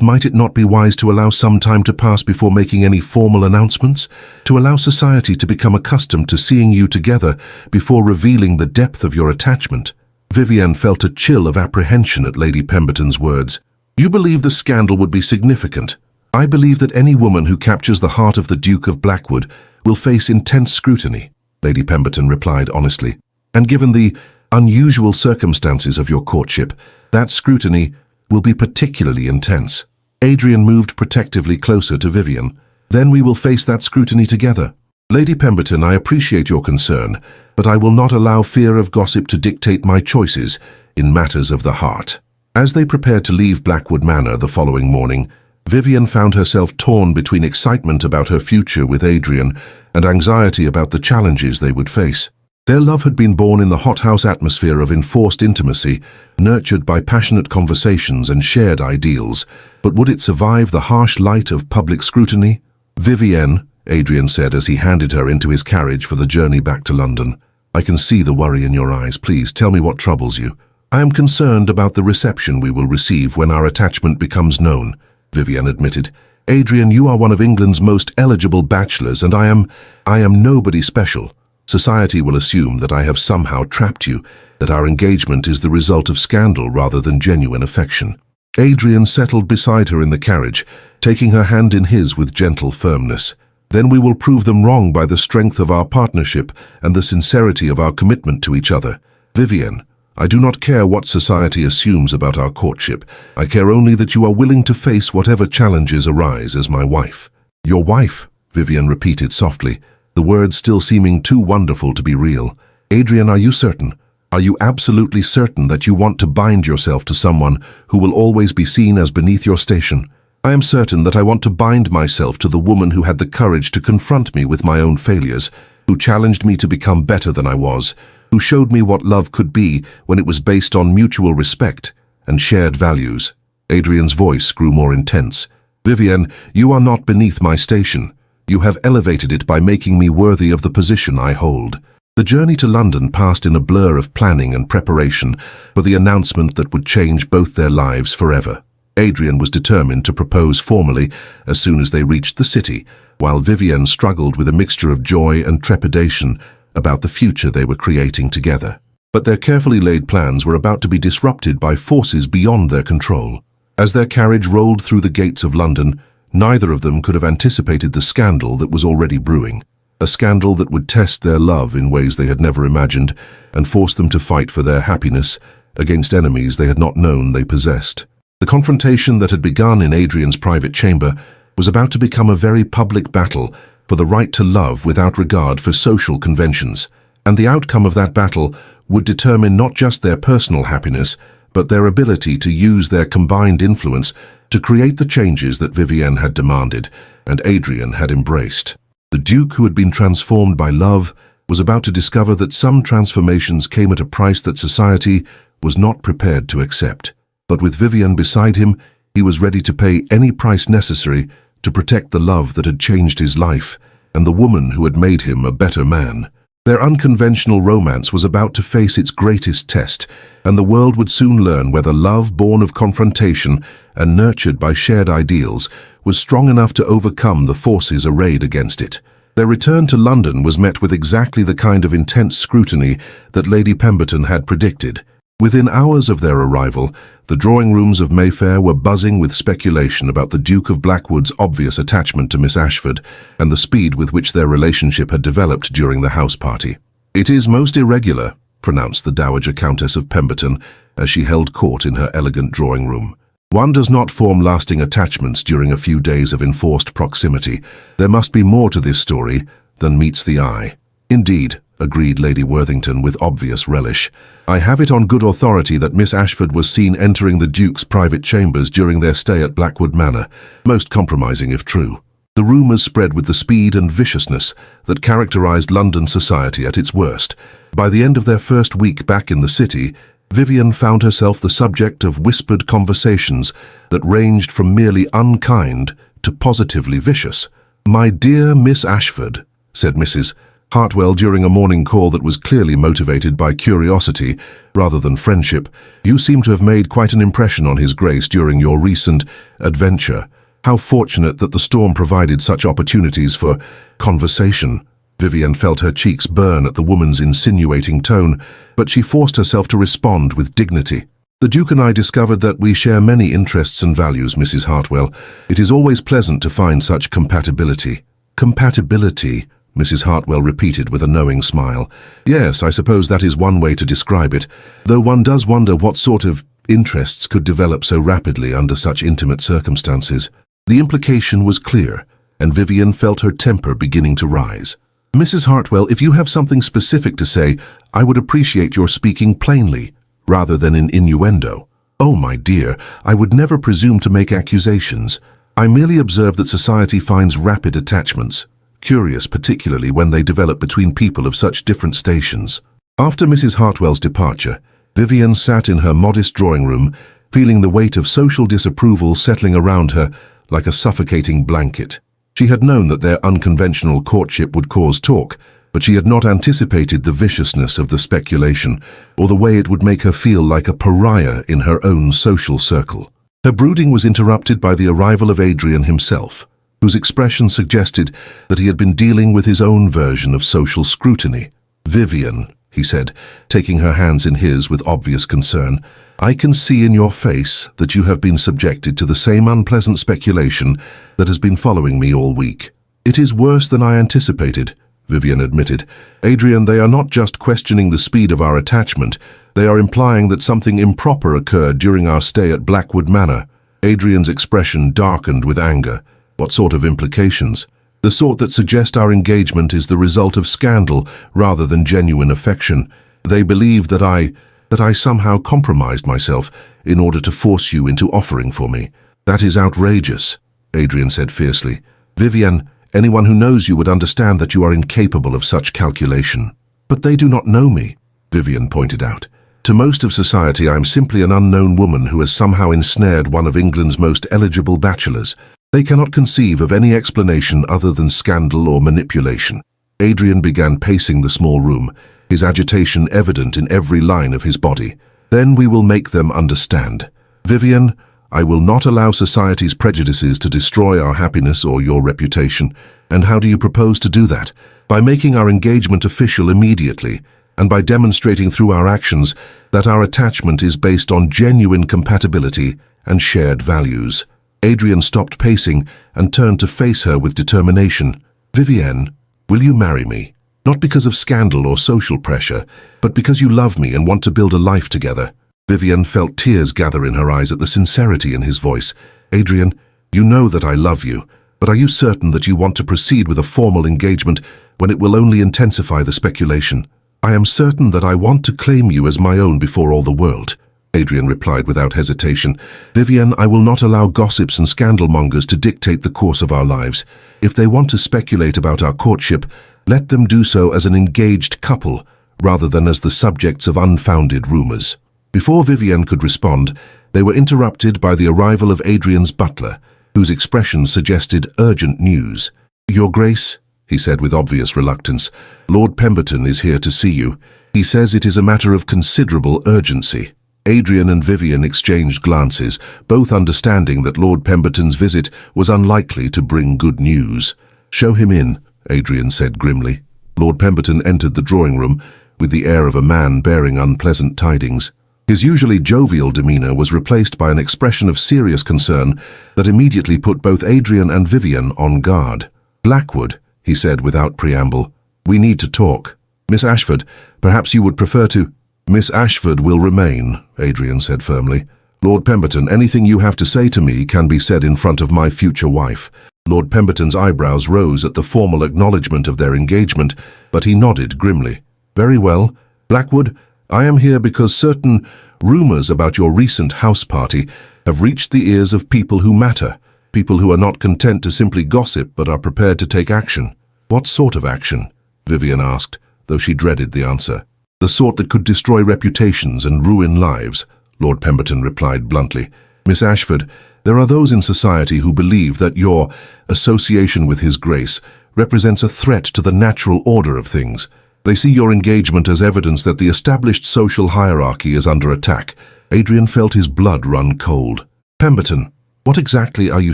might it not be wise to allow some time to pass before making any formal announcements? To allow society to become accustomed to seeing you together before revealing the depth of your attachment?" Vivian felt a chill of apprehension at Lady Pemberton's words. "You believe the scandal would be significant. I believe that any woman who captures the heart of the Duke of Blackwood will face intense scrutiny," Lady Pemberton replied honestly. "And given the unusual circumstances of your courtship, that scrutiny will be particularly intense." Adrian moved protectively closer to Vivian. "Then we will face that scrutiny together. Lady Pemberton, I appreciate your concern, but I will not allow fear of gossip to dictate my choices in matters of the heart." As they prepared to leave Blackwood Manor the following morning, Vivian found herself torn between excitement about her future with Adrian and anxiety about the challenges they would face. Their love had been born in the hothouse atmosphere of enforced intimacy, nurtured by passionate conversations and shared ideals. But would it survive the harsh light of public scrutiny? "Vivienne," Adrian said as he handed her into his carriage for the journey back to London, "I can see the worry in your eyes. Please tell me what troubles you." "I am concerned about the reception we will receive when our attachment becomes known," Vivienne admitted. "Adrian, you are one of England's most eligible bachelors, and I am nobody special. Society will assume that I have somehow trapped you, that our engagement is the result of scandal rather than genuine affection." Adrian settled beside her in the carriage, taking her hand in his with gentle firmness. "Then we will prove them wrong by the strength of our partnership and the sincerity of our commitment to each other. Vivienne, I do not care what society assumes about our courtship. I care only that you are willing to face whatever challenges arise as my wife." "Your wife," Vivienne repeated softly, the words still seeming too wonderful to be real. "Adrian, are you certain? Are you absolutely certain that you want to bind yourself to someone who will always be seen as beneath your station?" "I am certain that I want to bind myself to the woman who had the courage to confront me with my own failures, who challenged me to become better than I was, who showed me what love could be when it was based on mutual respect and shared values." Adrian's voice grew more intense. "Vivienne, you are not beneath my station. You have elevated it by making me worthy of the position I hold." The journey to London passed in a blur of planning and preparation for the announcement that would change both their lives forever. Adrian was determined to propose formally as soon as they reached the city, while Vivienne struggled with a mixture of joy and trepidation about the future they were creating together. But their carefully laid plans were about to be disrupted by forces beyond their control. As their carriage rolled through the gates of London, neither of them could have anticipated the scandal that was already brewing. A scandal that would test their love in ways they had never imagined and force them to fight for their happiness against enemies they had not known they possessed. The confrontation that had begun in Adrian's private chamber was about to become a very public battle for the right to love without regard for social conventions, and the outcome of that battle would determine not just their personal happiness, but their ability to use their combined influence to create the changes that Vivienne had demanded and Adrian had embraced. The Duke, who had been transformed by love, was about to discover that some transformations came at a price that society was not prepared to accept. But with Vivienne beside him, he was ready to pay any price necessary to protect the love that had changed his life and the woman who had made him a better man. Their unconventional romance was about to face its greatest test, and the world would soon learn whether love born of confrontation and nurtured by shared ideals was strong enough to overcome the forces arrayed against it. Their return to London was met with exactly the kind of intense scrutiny that Lady Pemberton had predicted. Within hours of their arrival, the drawing rooms of Mayfair were buzzing with speculation about the Duke of Blackwood's obvious attachment to Miss Ashford and the speed with which their relationship had developed during the house party. "It is most irregular," pronounced the Dowager Countess of Pemberton as she held court in her elegant drawing room. "One does not form lasting attachments during a few days of enforced proximity. There must be more to this story than meets the eye." "Indeed," agreed Lady Worthington with obvious relish. "I have it on good authority that Miss Ashford was seen entering the Duke's private chambers during their stay at Blackwood Manor, most compromising if true." The rumours spread with the speed and viciousness that characterised London society at its worst. By the end of their first week back in the city, Vivienne found herself the subject of whispered conversations that ranged from merely unkind to positively vicious. "My dear Miss Ashford," said Mrs. Hartwell during a morning call that was clearly motivated by curiosity rather than friendship, "you seem to have made quite an impression on His Grace during your recent adventure. How fortunate that the storm provided such opportunities for conversation." Vivienne felt her cheeks burn at the woman's insinuating tone, but she forced herself to respond with dignity. "The Duke and I discovered that we share many interests and values, Mrs. Hartwell. It is always pleasant to find such compatibility." "Compatibility," Mrs. Hartwell repeated with a knowing smile. "Yes, I suppose that is one way to describe it, though one does wonder what sort of interests could develop so rapidly under such intimate circumstances." The implication was clear, and Vivienne felt her temper beginning to rise. "Mrs. Hartwell, if you have something specific to say, I would appreciate your speaking plainly, rather than in innuendo." "Oh, my dear, I would never presume to make accusations. I merely observe that society finds rapid attachments curious particularly when they develop between people of such different stations. After Mrs. Hartwell's departure, Vivian sat in her modest drawing room, feeling the weight of social disapproval settling around her like a suffocating blanket. She had known that their unconventional courtship would cause talk, but she had not anticipated the viciousness of the speculation, or the way it would make her feel like a pariah in her own social circle. Her brooding was interrupted by the arrival of Adrian himself, whose expression suggested that he had been dealing with his own version of social scrutiny. "Vivian," he said, taking her hands in his with obvious concern, "I can see in your face that you have been subjected to the same unpleasant speculation that has been following me all week." "It is worse than I anticipated," Vivian admitted. "Adrian, they are not just questioning the speed of our attachment, they are implying that something improper occurred during our stay at Blackwood Manor." Adrian's expression darkened with anger. "What sort of implications?" "The sort that suggest our engagement is the result of scandal rather than genuine affection. They believe that I somehow compromised myself in order to force you into offering for me." "That is outrageous," Adrian said fiercely. "Vivian, anyone who knows you would understand that you are incapable of such calculation." "But they do not know me," Vivian pointed out. "To most of society I am simply an unknown woman who has somehow ensnared one of England's most eligible bachelors. They cannot conceive of any explanation other than scandal or manipulation." Adrian began pacing the small room, his agitation evident in every line of his body. "Then we will make them understand. Vivian, I will not allow society's prejudices to destroy our happiness or your reputation. And how do you propose to do that? By making our engagement official immediately, and by demonstrating through our actions that our attachment is based on genuine compatibility and shared values." Adrian stopped pacing and turned to face her with determination. "Vivienne, will you marry me? Not because of scandal or social pressure, but because you love me and want to build a life together." Vivienne felt tears gather in her eyes at the sincerity in his voice. "Adrian, you know that I love you, but are you certain that you want to proceed with a formal engagement when it will only intensify the speculation?" "I am certain that I want to claim you as my own before all the world," Adrian replied without hesitation. "Vivian, I will not allow gossips and scandalmongers to dictate the course of our lives. If they want to speculate about our courtship, let them do so as an engaged couple, rather than as the subjects of unfounded rumors." Before Vivian could respond, they were interrupted by the arrival of Adrian's butler, whose expression suggested urgent news. "Your Grace," he said with obvious reluctance, "Lord Pemberton is here to see you. He says it is a matter of considerable urgency." Adrian and Vivian exchanged glances, both understanding that Lord Pemberton's visit was unlikely to bring good news. "Show him in," Adrian said grimly. Lord Pemberton entered the drawing room with the air of a man bearing unpleasant tidings. His usually jovial demeanor was replaced by an expression of serious concern that immediately put both Adrian and Vivian on guard. "Blackwood," he said without preamble, "we need to talk. Miss Ashford, perhaps you would prefer to—" "Miss Ashford will remain," Adrian said firmly. "Lord Pemberton, anything you have to say to me can be said in front of my future wife." Lord Pemberton's eyebrows rose at the formal acknowledgement of their engagement, but he nodded grimly. "Very well. Blackwood, I am here because certain rumors about your recent house party have reached the ears of people who matter, people who are not content to simply gossip but are prepared to take action." "What sort of action?" Vivian asked, though she dreaded the answer. "The sort that could destroy reputations and ruin lives," Lord Pemberton replied bluntly. "Miss Ashford, there are those in society who believe that your association with His Grace represents a threat to the natural order of things. They see your engagement as evidence that the established social hierarchy is under attack." Adrian felt his blood run cold. "Pemberton, what exactly are you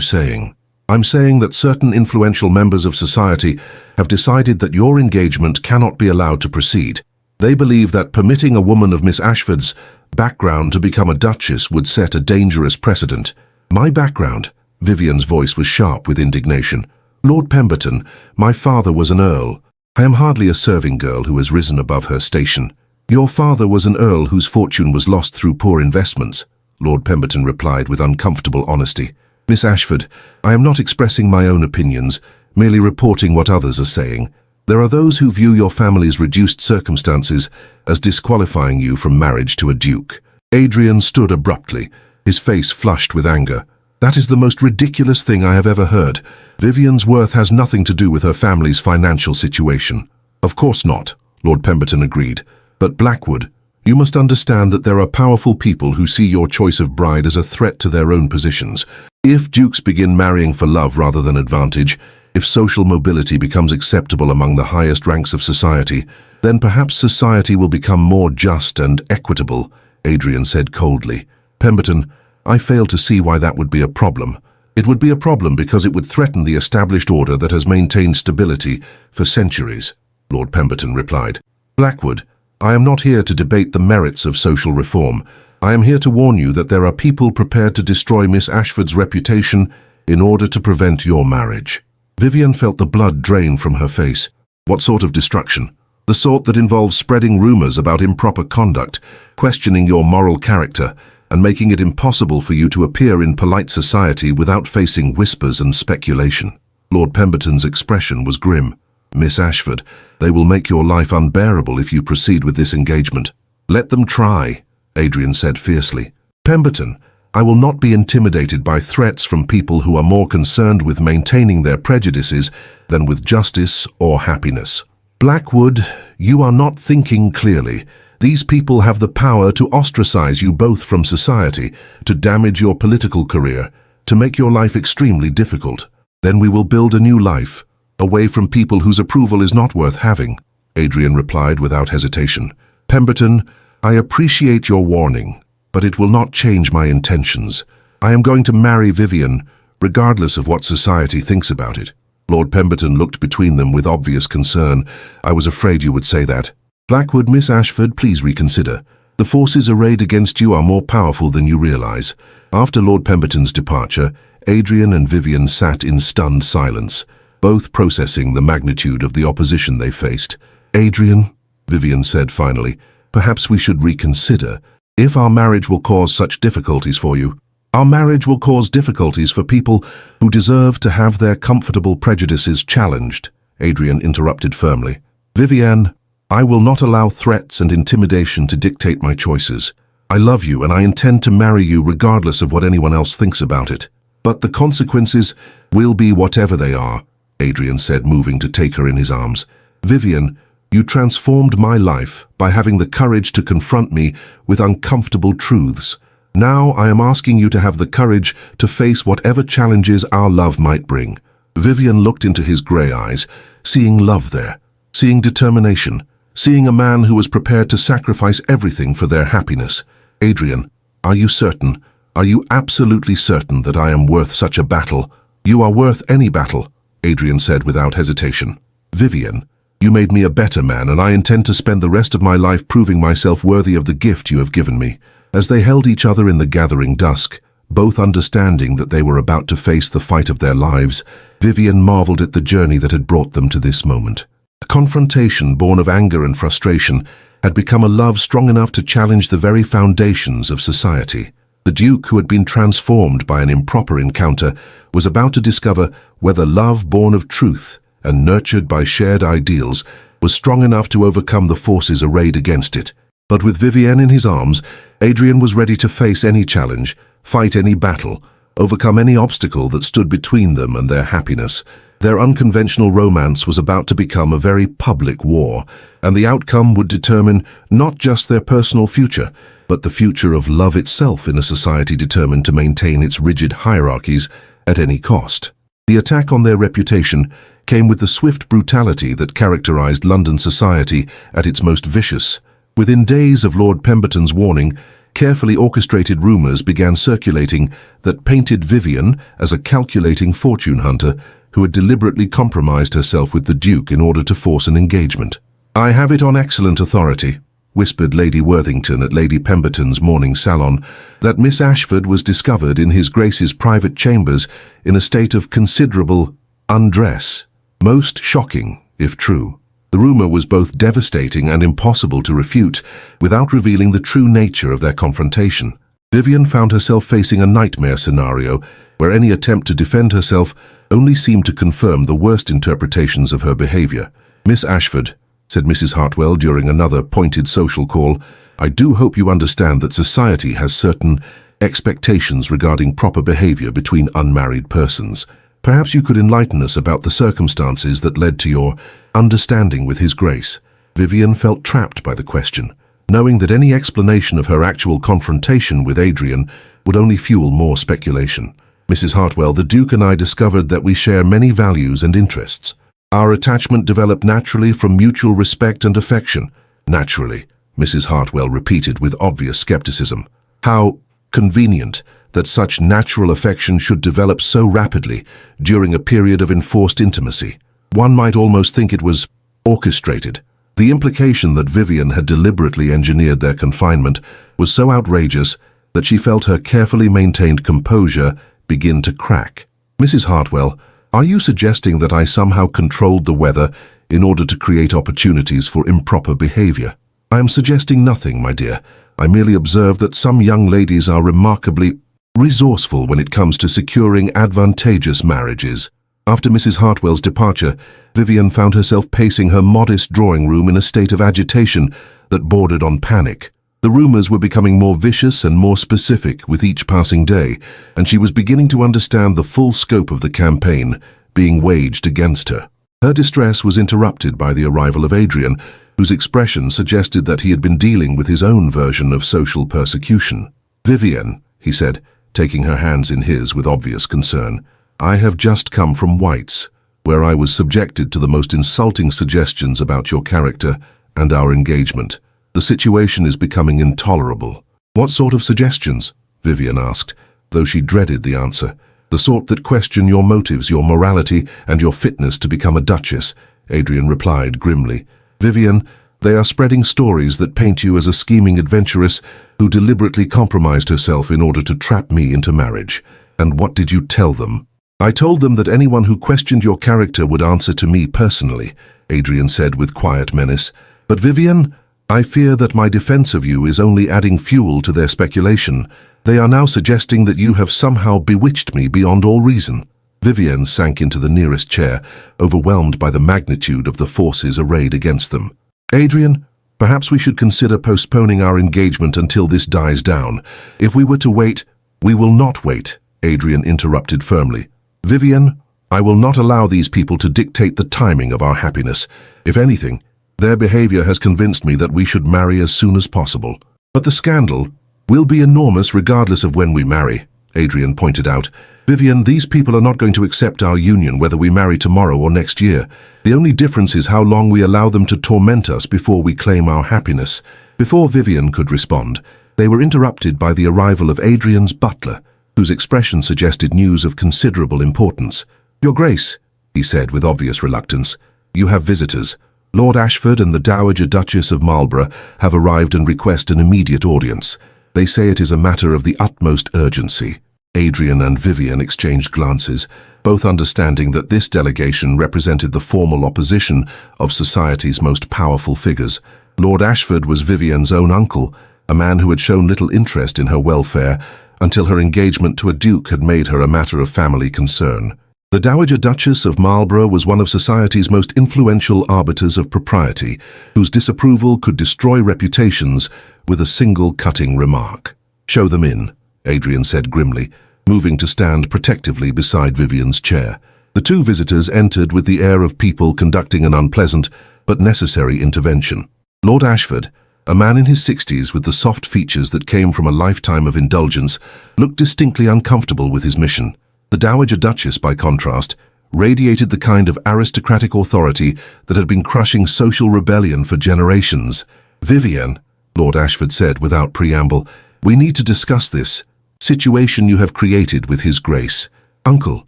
saying?" "I'm saying that certain influential members of society have decided that your engagement cannot be allowed to proceed. They believe that permitting a woman of Miss Ashford's background to become a duchess would set a dangerous precedent." "My background?" Vivian's voice was sharp with indignation. "Lord Pemberton, my father was an earl. I am hardly a serving girl who has risen above her station." "Your father was an earl whose fortune was lost through poor investments," Lord Pemberton replied with uncomfortable honesty. "Miss Ashford, I am not expressing my own opinions, merely reporting what others are saying. There are those who view your family's reduced circumstances as disqualifying you from marriage to a duke." Adrian stood abruptly, his face flushed with anger. That is the most ridiculous thing I have ever heard. Vivian's worth has nothing to do with her family's financial situation. Of course not, Lord Pemberton agreed. But Blackwood, you must understand that there are powerful people who see your choice of bride as a threat to their own positions. If dukes begin marrying for love rather than advantage, if social mobility becomes acceptable among the highest ranks of society, then perhaps society will become more just and equitable, Adrian said coldly. Pemberton, I fail to see why that would be a problem. It would be a problem because it would threaten the established order that has maintained stability for centuries, Lord Pemberton replied. Blackwood, I am not here to debate the merits of social reform. I am here to warn you that there are people prepared to destroy Miss Ashford's reputation in order to prevent your marriage. Vivian felt the blood drain from her face. What sort of destruction? The sort that involves spreading rumors about improper conduct, questioning your moral character, and making it impossible for you to appear in polite society without facing whispers and speculation. Lord Pemberton's expression was grim. Miss Ashford, they will make your life unbearable if you proceed with this engagement. Let them try, Adrian said fiercely. Pemberton, I will not be intimidated by threats from people who are more concerned with maintaining their prejudices than with justice or happiness. Blackwood, you are not thinking clearly. These people have the power to ostracize you both from society, to damage your political career, to make your life extremely difficult. Then we will build a new life, away from people whose approval is not worth having, Adrian replied without hesitation. Pemberton, I appreciate your warning, but it will not change my intentions. I am going to marry Vivian, regardless of what society thinks about it. Lord Pemberton looked between them with obvious concern. I was afraid you would say that. Blackwood, Miss Ashford, please reconsider. The forces arrayed against you are more powerful than you realize. After Lord Pemberton's departure, Adrian and Vivian sat in stunned silence, both processing the magnitude of the opposition they faced. Adrian, Vivian said finally, perhaps we should reconsider. If our marriage will cause such difficulties for you, our marriage will cause difficulties for people who deserve to have their comfortable prejudices challenged, Adrian interrupted firmly. Vivian, I will not allow threats and intimidation to dictate my choices. I love you and I intend to marry you regardless of what anyone else thinks about it. But the consequences will be whatever they are, Adrian said, moving to take her in his arms. Vivian, you transformed my life by having the courage to confront me with uncomfortable truths. Now I am asking you to have the courage to face whatever challenges our love might bring. Vivian looked into his grey eyes, seeing love there, seeing determination, seeing a man who was prepared to sacrifice everything for their happiness. Adrian, are you certain? Are you absolutely certain that I am worth such a battle? You are worth any battle, Adrian said without hesitation. Vivian, you made me a better man, and I intend to spend the rest of my life proving myself worthy of the gift you have given me. As they held each other in the gathering dusk, both understanding that they were about to face the fight of their lives, Vivian marveled at the journey that had brought them to this moment. A confrontation born of anger and frustration had become a love strong enough to challenge the very foundations of society. The Duke, who had been transformed by an improper encounter, was about to discover whether love born of truth and nurtured by shared ideals was strong enough to overcome the forces arrayed against it. But with Vivienne in his arms, Adrian was ready to face any challenge, fight any battle, overcome any obstacle that stood between them and their happiness. Their unconventional romance was about to become a very public war, and the outcome would determine not just their personal future, but the future of love itself in a society determined to maintain its rigid hierarchies at any cost. The attack on their reputation came with the swift brutality that characterized London society at its most vicious. Within days of Lord Pemberton's warning, carefully orchestrated rumours began circulating that painted Vivian as a calculating fortune hunter who had deliberately compromised herself with the Duke in order to force an engagement. "I have it on excellent authority," whispered Lady Worthington at Lady Pemberton's morning salon, "that Miss Ashford was discovered in His Grace's private chambers in a state of considerable undress. Most shocking, if true." The rumour was both devastating and impossible to refute without revealing the true nature of their confrontation. Vivian found herself facing a nightmare scenario where any attempt to defend herself only seemed to confirm the worst interpretations of her behaviour. "Miss Ashford," said Mrs. Hartwell during another pointed social call, "I do hope you understand that society has certain expectations regarding proper behavior between unmarried persons. Perhaps you could enlighten us about the circumstances that led to your understanding with His grace. Vivian felt trapped by the question, knowing that any explanation of her actual confrontation with Adrian would only fuel more speculation. Mrs. Hartwell, the Duke and I discovered that we share many values and interests. Our attachment developed naturally from mutual respect and affection. Naturally, Mrs. Hartwell repeated with obvious skepticism. How convenient that such natural affection should develop so rapidly during a period of enforced intimacy. One might almost think it was orchestrated. The implication that Vivian had deliberately engineered their confinement was so outrageous that she felt her carefully maintained composure begin to crack. Mrs. Hartwell, are you suggesting that I somehow controlled the weather in order to create opportunities for improper behavior? I am suggesting nothing, my dear. I merely observe that some young ladies are remarkably resourceful when it comes to securing advantageous marriages. After Mrs. Hartwell's departure, Vivian found herself pacing her modest drawing room in a state of agitation that bordered on panic. The rumors were becoming more vicious and more specific with each passing day, and she was beginning to understand the full scope of the campaign being waged against her. Her distress was interrupted by the arrival of Adrian, whose expression suggested that he had been dealing with his own version of social persecution. "Vivian," he said, taking her hands in his with obvious concern, "I have just come from White's, where I was subjected to the most insulting suggestions about your character and our engagement. The situation is becoming intolerable." "What sort of suggestions?" Vivian asked, though she dreaded the answer. "The sort that question your motives, your morality, and your fitness to become a duchess," Adrian replied grimly. "Vivian, they are spreading stories that paint you as a scheming adventuress who deliberately compromised herself in order to trap me into marriage. And what did you tell them?" "I told them that anyone who questioned your character would answer to me personally," Adrian said with quiet menace. "But Vivian, I fear that my defense of you is only adding fuel to their speculation. They are now suggesting that you have somehow bewitched me beyond all reason." Vivian sank into the nearest chair, overwhelmed by the magnitude of the forces arrayed against them. "Adrian, perhaps we should consider postponing our engagement until this dies down. If we were to wait—" "We will not wait," Adrian interrupted firmly. "Vivian, I will not allow these people to dictate the timing of our happiness. If anything, their behavior has convinced me that we should marry as soon as possible." "But the scandal will be enormous regardless of when we marry," Adrian pointed out. "Vivian, these people are not going to accept our union whether we marry tomorrow or next year. The only difference is how long we allow them to torment us before we claim our happiness." Before Vivian could respond, they were interrupted by the arrival of Adrian's butler, whose expression suggested news of considerable importance. "Your Grace," he said with obvious reluctance, "you have visitors. Lord Ashford and the Dowager Duchess of Marlborough have arrived and request an immediate audience. They say it is a matter of the utmost urgency." Adrian and Vivian exchanged glances, both understanding that this delegation represented the formal opposition of society's most powerful figures. Lord Ashford was Vivian's own uncle, a man who had shown little interest in her welfare until her engagement to a duke had made her a matter of family concern. The Dowager Duchess of Marlborough was one of society's most influential arbiters of propriety, whose disapproval could destroy reputations with a single cutting remark. "Show them in," Adrian said grimly, moving to stand protectively beside Vivian's chair. The two visitors entered with the air of people conducting an unpleasant but necessary intervention. Lord Ashford, a man in his 60s with the soft features that came from a lifetime of indulgence, looked distinctly uncomfortable with his mission. The Dowager Duchess, by contrast, radiated the kind of aristocratic authority that had been crushing social rebellion for generations. "Vivian," Lord Ashford said without preamble, "we need to discuss this situation you have created with His Grace." "Uncle,"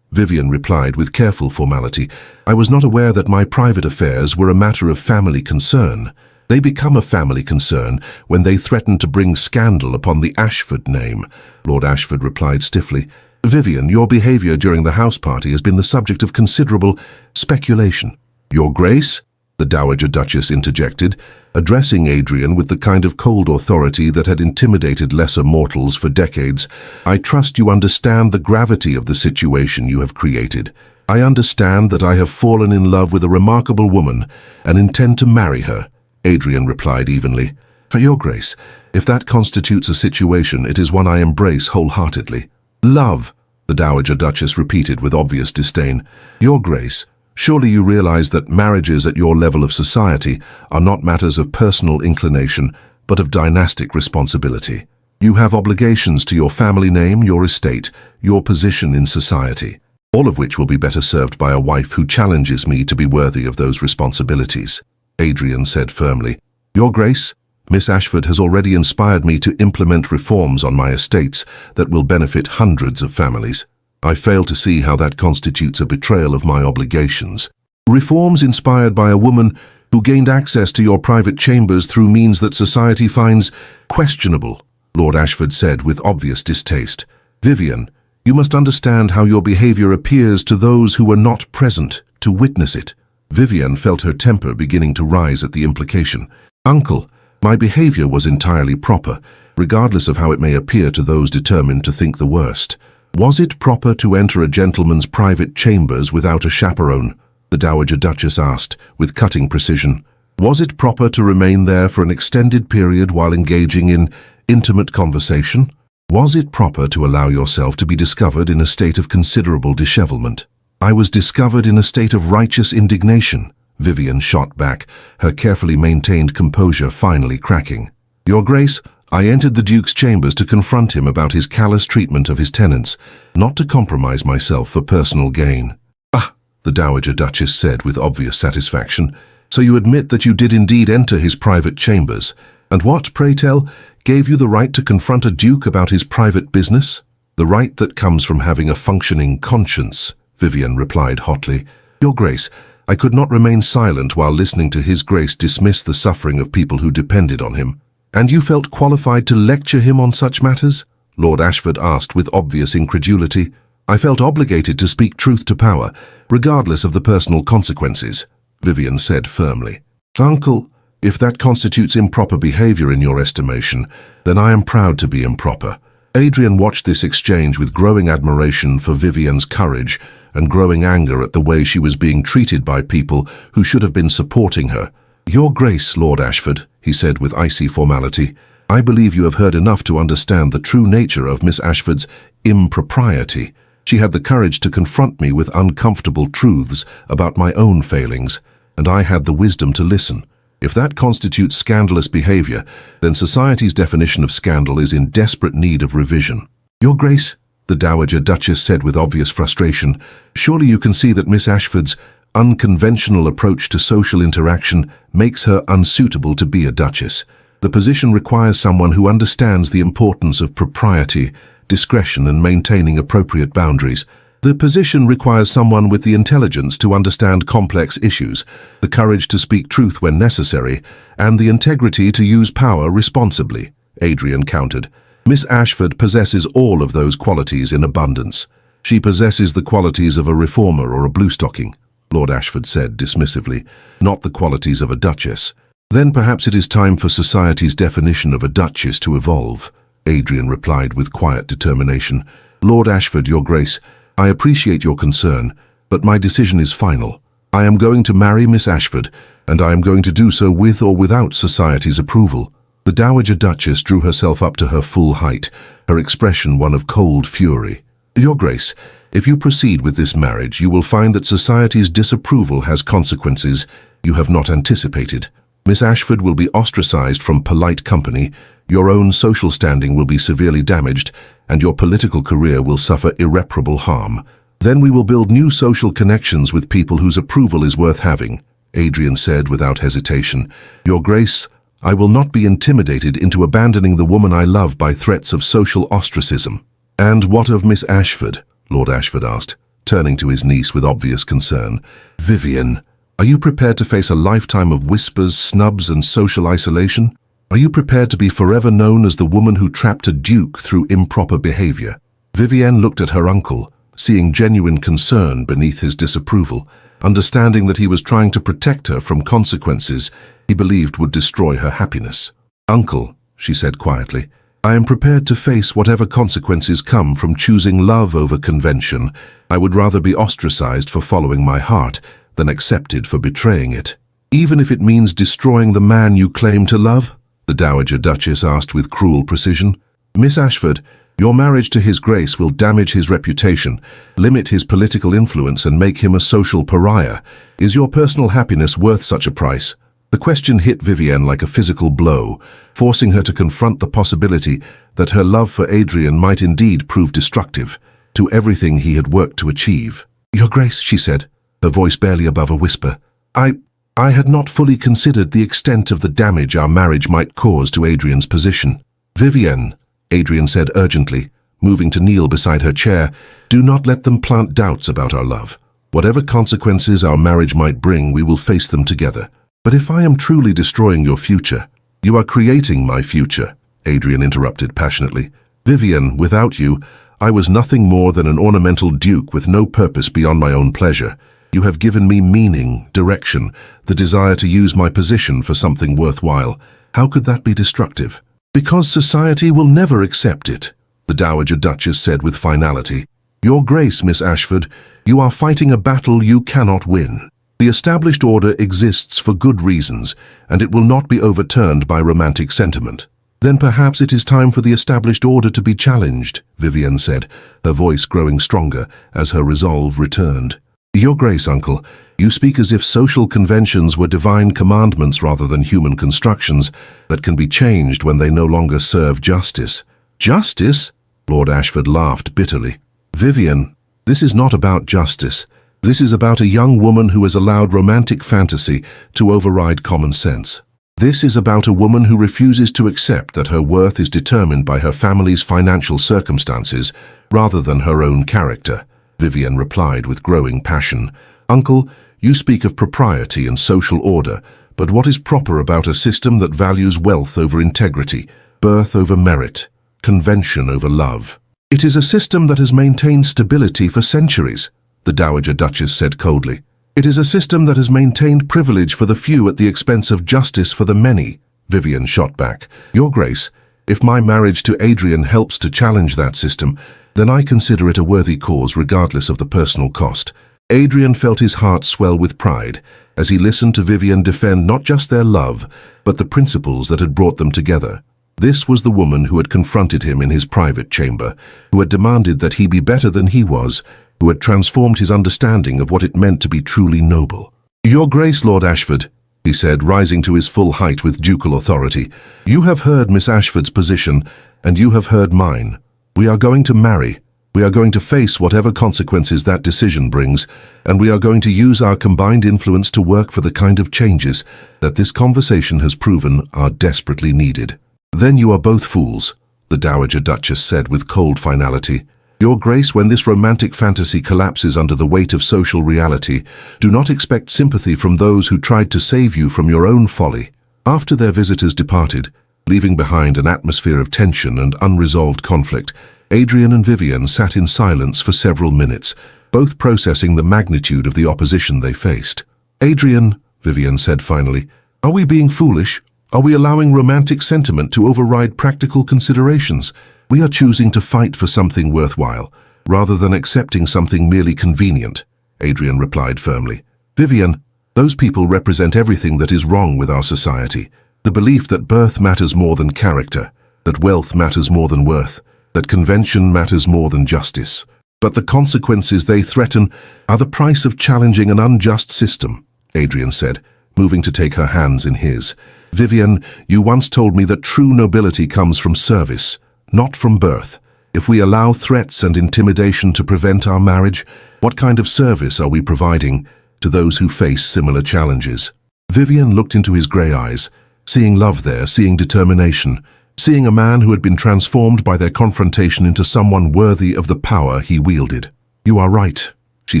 Vivian replied with careful formality, "I was not aware that my private affairs were a matter of family concern." "They become a family concern when they threaten to bring scandal upon the Ashford name," Lord Ashford replied stiffly. "Vivian, your behavior during the house party has been the subject of considerable speculation." "Your Grace," the Dowager Duchess interjected, addressing Adrian with the kind of cold authority that had intimidated lesser mortals for decades, "I trust you understand the gravity of the situation you have created. I understand that I have fallen in love with a remarkable woman and intend to marry her," Adrian replied evenly. Your Grace, if that constitutes a situation, it is one I embrace wholeheartedly. Love, the Dowager Duchess repeated with obvious disdain. Your Grace, surely you realize that marriages at your level of society are not matters of personal inclination, but of dynastic responsibility. You have obligations to your family name, your estate, your position in society, all of which will be better served by a wife who challenges me to be worthy of those responsibilities. Adrian said firmly. Your Grace, Miss Ashford has already inspired me to implement reforms on my estates that will benefit hundreds of families. I fail to see how that constitutes a betrayal of my obligations. Reforms inspired by a woman who gained access to your private chambers through means that society finds questionable, Lord Ashford said with obvious distaste. Vivian, you must understand how your behavior appears to those who were not present to witness it. Vivian felt her temper beginning to rise at the implication. Uncle, my behavior was entirely proper, regardless of how it may appear to those determined to think the worst. Was it proper to enter a gentleman's private chambers without a chaperone? The Dowager Duchess asked, with cutting precision. Was it proper to remain there for an extended period while engaging in intimate conversation? Was it proper to allow yourself to be discovered in a state of considerable dishevelment? I was discovered in a state of righteous indignation, Vivian shot back, her carefully maintained composure finally cracking. Your Grace, I entered the Duke's chambers to confront him about his callous treatment of his tenants, not to compromise myself for personal gain. Ah, the Dowager Duchess said with obvious satisfaction. So you admit that you did indeed enter his private chambers. And what, pray tell, gave you the right to confront a duke about his private business? The right that comes from having a functioning conscience, Vivian replied hotly. Your Grace, I could not remain silent while listening to His Grace dismiss the suffering of people who depended on him. And you felt qualified to lecture him on such matters? Lord Ashford asked with obvious incredulity. I felt obligated to speak truth to power, regardless of the personal consequences, Vivian said firmly. Uncle, if that constitutes improper behavior in your estimation, then I am proud to be improper. Adrian watched this exchange with growing admiration for Vivian's courage and growing anger at the way she was being treated by people who should have been supporting her. Your Grace, Lord Ashford, he said with icy formality, I believe you have heard enough to understand the true nature of Miss Ashford's impropriety. She had the courage to confront me with uncomfortable truths about my own failings, and I had the wisdom to listen. If that constitutes scandalous behavior, then society's definition of scandal is in desperate need of revision. Your Grace, the Dowager Duchess said with obvious frustration, surely you can see that Miss Ashford's unconventional approach to social interaction makes her unsuitable to be a duchess. The position requires someone who understands the importance of propriety, discretion, and maintaining appropriate boundaries. The position requires someone with the intelligence to understand complex issues, the courage to speak truth when necessary, and the integrity to use power responsibly, Adrian countered. Miss Ashford possesses all of those qualities in abundance. She possesses the qualities of a reformer or a bluestocking, Lord Ashford said dismissively, not the qualities of a duchess. Then perhaps it is time for society's definition of a duchess to evolve, Adrian replied with quiet determination. Lord Ashford, Your Grace, I appreciate your concern, but my decision is final. I am going to marry Miss Ashford, and I am going to do so with or without society's approval. The Dowager Duchess drew herself up to her full height, her expression one of cold fury. Your Grace, if you proceed with this marriage, you will find that society's disapproval has consequences you have not anticipated. Miss Ashford will be ostracized from polite company, your own social standing will be severely damaged, and your political career will suffer irreparable harm. Then we will build new social connections with people whose approval is worth having, Adrian said without hesitation. Your Grace, I will not be intimidated into abandoning the woman I love by threats of social ostracism. And what of Miss Ashford? Lord Ashford asked, turning to his niece with obvious concern. Vivian, are you prepared to face a lifetime of whispers, snubs, and social isolation? Are you prepared to be forever known as the woman who trapped a duke through improper behavior? Vivienne looked at her uncle, seeing genuine concern beneath his disapproval, understanding that he was trying to protect her from consequences he believed would destroy her happiness. Uncle, she said quietly, I am prepared to face whatever consequences come from choosing love over convention. I would rather be ostracized for following my heart than accepted for betraying it. Even if it means destroying the man you claim to love? the Dowager Duchess asked with cruel precision. Miss Ashford, your marriage to His Grace will damage his reputation, limit his political influence and make him a social pariah. Is your personal happiness worth such a price? The question hit Vivienne like a physical blow, forcing her to confront the possibility that her love for Adrian might indeed prove destructive to everything he had worked to achieve. Your Grace, she said, her voice barely above a whisper, I had not fully considered the extent of the damage our marriage might cause to Adrian's position. Vivienne, Adrian said urgently, moving to kneel beside her chair, do not let them plant doubts about our love. Whatever consequences our marriage might bring, we will face them together. But if I am truly destroying your future, you are creating my future, Adrian interrupted passionately. Vivienne, without you, I was nothing more than an ornamental duke with no purpose beyond my own pleasure. You have given me meaning, direction, the desire to use my position for something worthwhile. How could that be destructive? Because society will never accept it, the Dowager Duchess said with finality. Your Grace, Miss Ashford, you are fighting a battle you cannot win. The established order exists for good reasons, and it will not be overturned by romantic sentiment. Then perhaps it is time for the established order to be challenged, Vivienne said, her voice growing stronger as her resolve returned. Your Grace, Uncle, you speak as if social conventions were divine commandments rather than human constructions that can be changed when they no longer serve justice. Justice? Lord Ashford laughed bitterly. Vivienne, this is not about justice. This is about a young woman who has allowed romantic fantasy to override common sense. This is about a woman who refuses to accept that her worth is determined by her family's financial circumstances rather than her own character, Vivienne replied with growing passion. Uncle, you speak of propriety and social order, but what is proper about a system that values wealth over integrity, birth over merit, convention over love? It is a system that has maintained stability for centuries, the Dowager Duchess said coldly. It is a system that has maintained privilege for the few at the expense of justice for the many, Vivienne shot back. Your Grace, if my marriage to Adrian helps to challenge that system, then I consider it a worthy cause regardless of the personal cost. Adrian felt his heart swell with pride as he listened to Vivienne defend not just their love, but the principles that had brought them together. This was the woman who had confronted him in his private chamber, who had demanded that he be better than he was, who had transformed his understanding of what it meant to be truly noble. Your Grace, Lord Ashford, he said, rising to his full height with ducal authority, you have heard Miss Ashford's position, and you have heard mine. We are going to marry. We are going to face whatever consequences that decision brings, and we are going to use our combined influence to work for the kind of changes that this conversation has proven are desperately needed. Then you are both fools, the Dowager Duchess said with cold finality. Your Grace, when this romantic fantasy collapses under the weight of social reality, do not expect sympathy from those who tried to save you from your own folly. After their visitors departed, leaving behind an atmosphere of tension and unresolved conflict, Adrian and Vivienne sat in silence for several minutes, both processing the magnitude of the opposition they faced. Adrian, Vivienne said finally, are we being foolish? Are we allowing romantic sentiment to override practical considerations? We are choosing to fight for something worthwhile, rather than accepting something merely convenient, Adrian replied firmly. Vivienne, those people represent everything that is wrong with our society. The belief that birth matters more than character, that wealth matters more than worth, that convention matters more than justice. But the consequences they threaten are the price of challenging an unjust system, Adrian said, moving to take her hands in his. Vivienne, you once told me that true nobility comes from service, not from birth. If we allow threats and intimidation to prevent our marriage, what kind of service are we providing to those who face similar challenges? Vivienne looked into his grey eyes, seeing love there, seeing determination, seeing a man who had been transformed by their confrontation into someone worthy of the power he wielded. You are right, she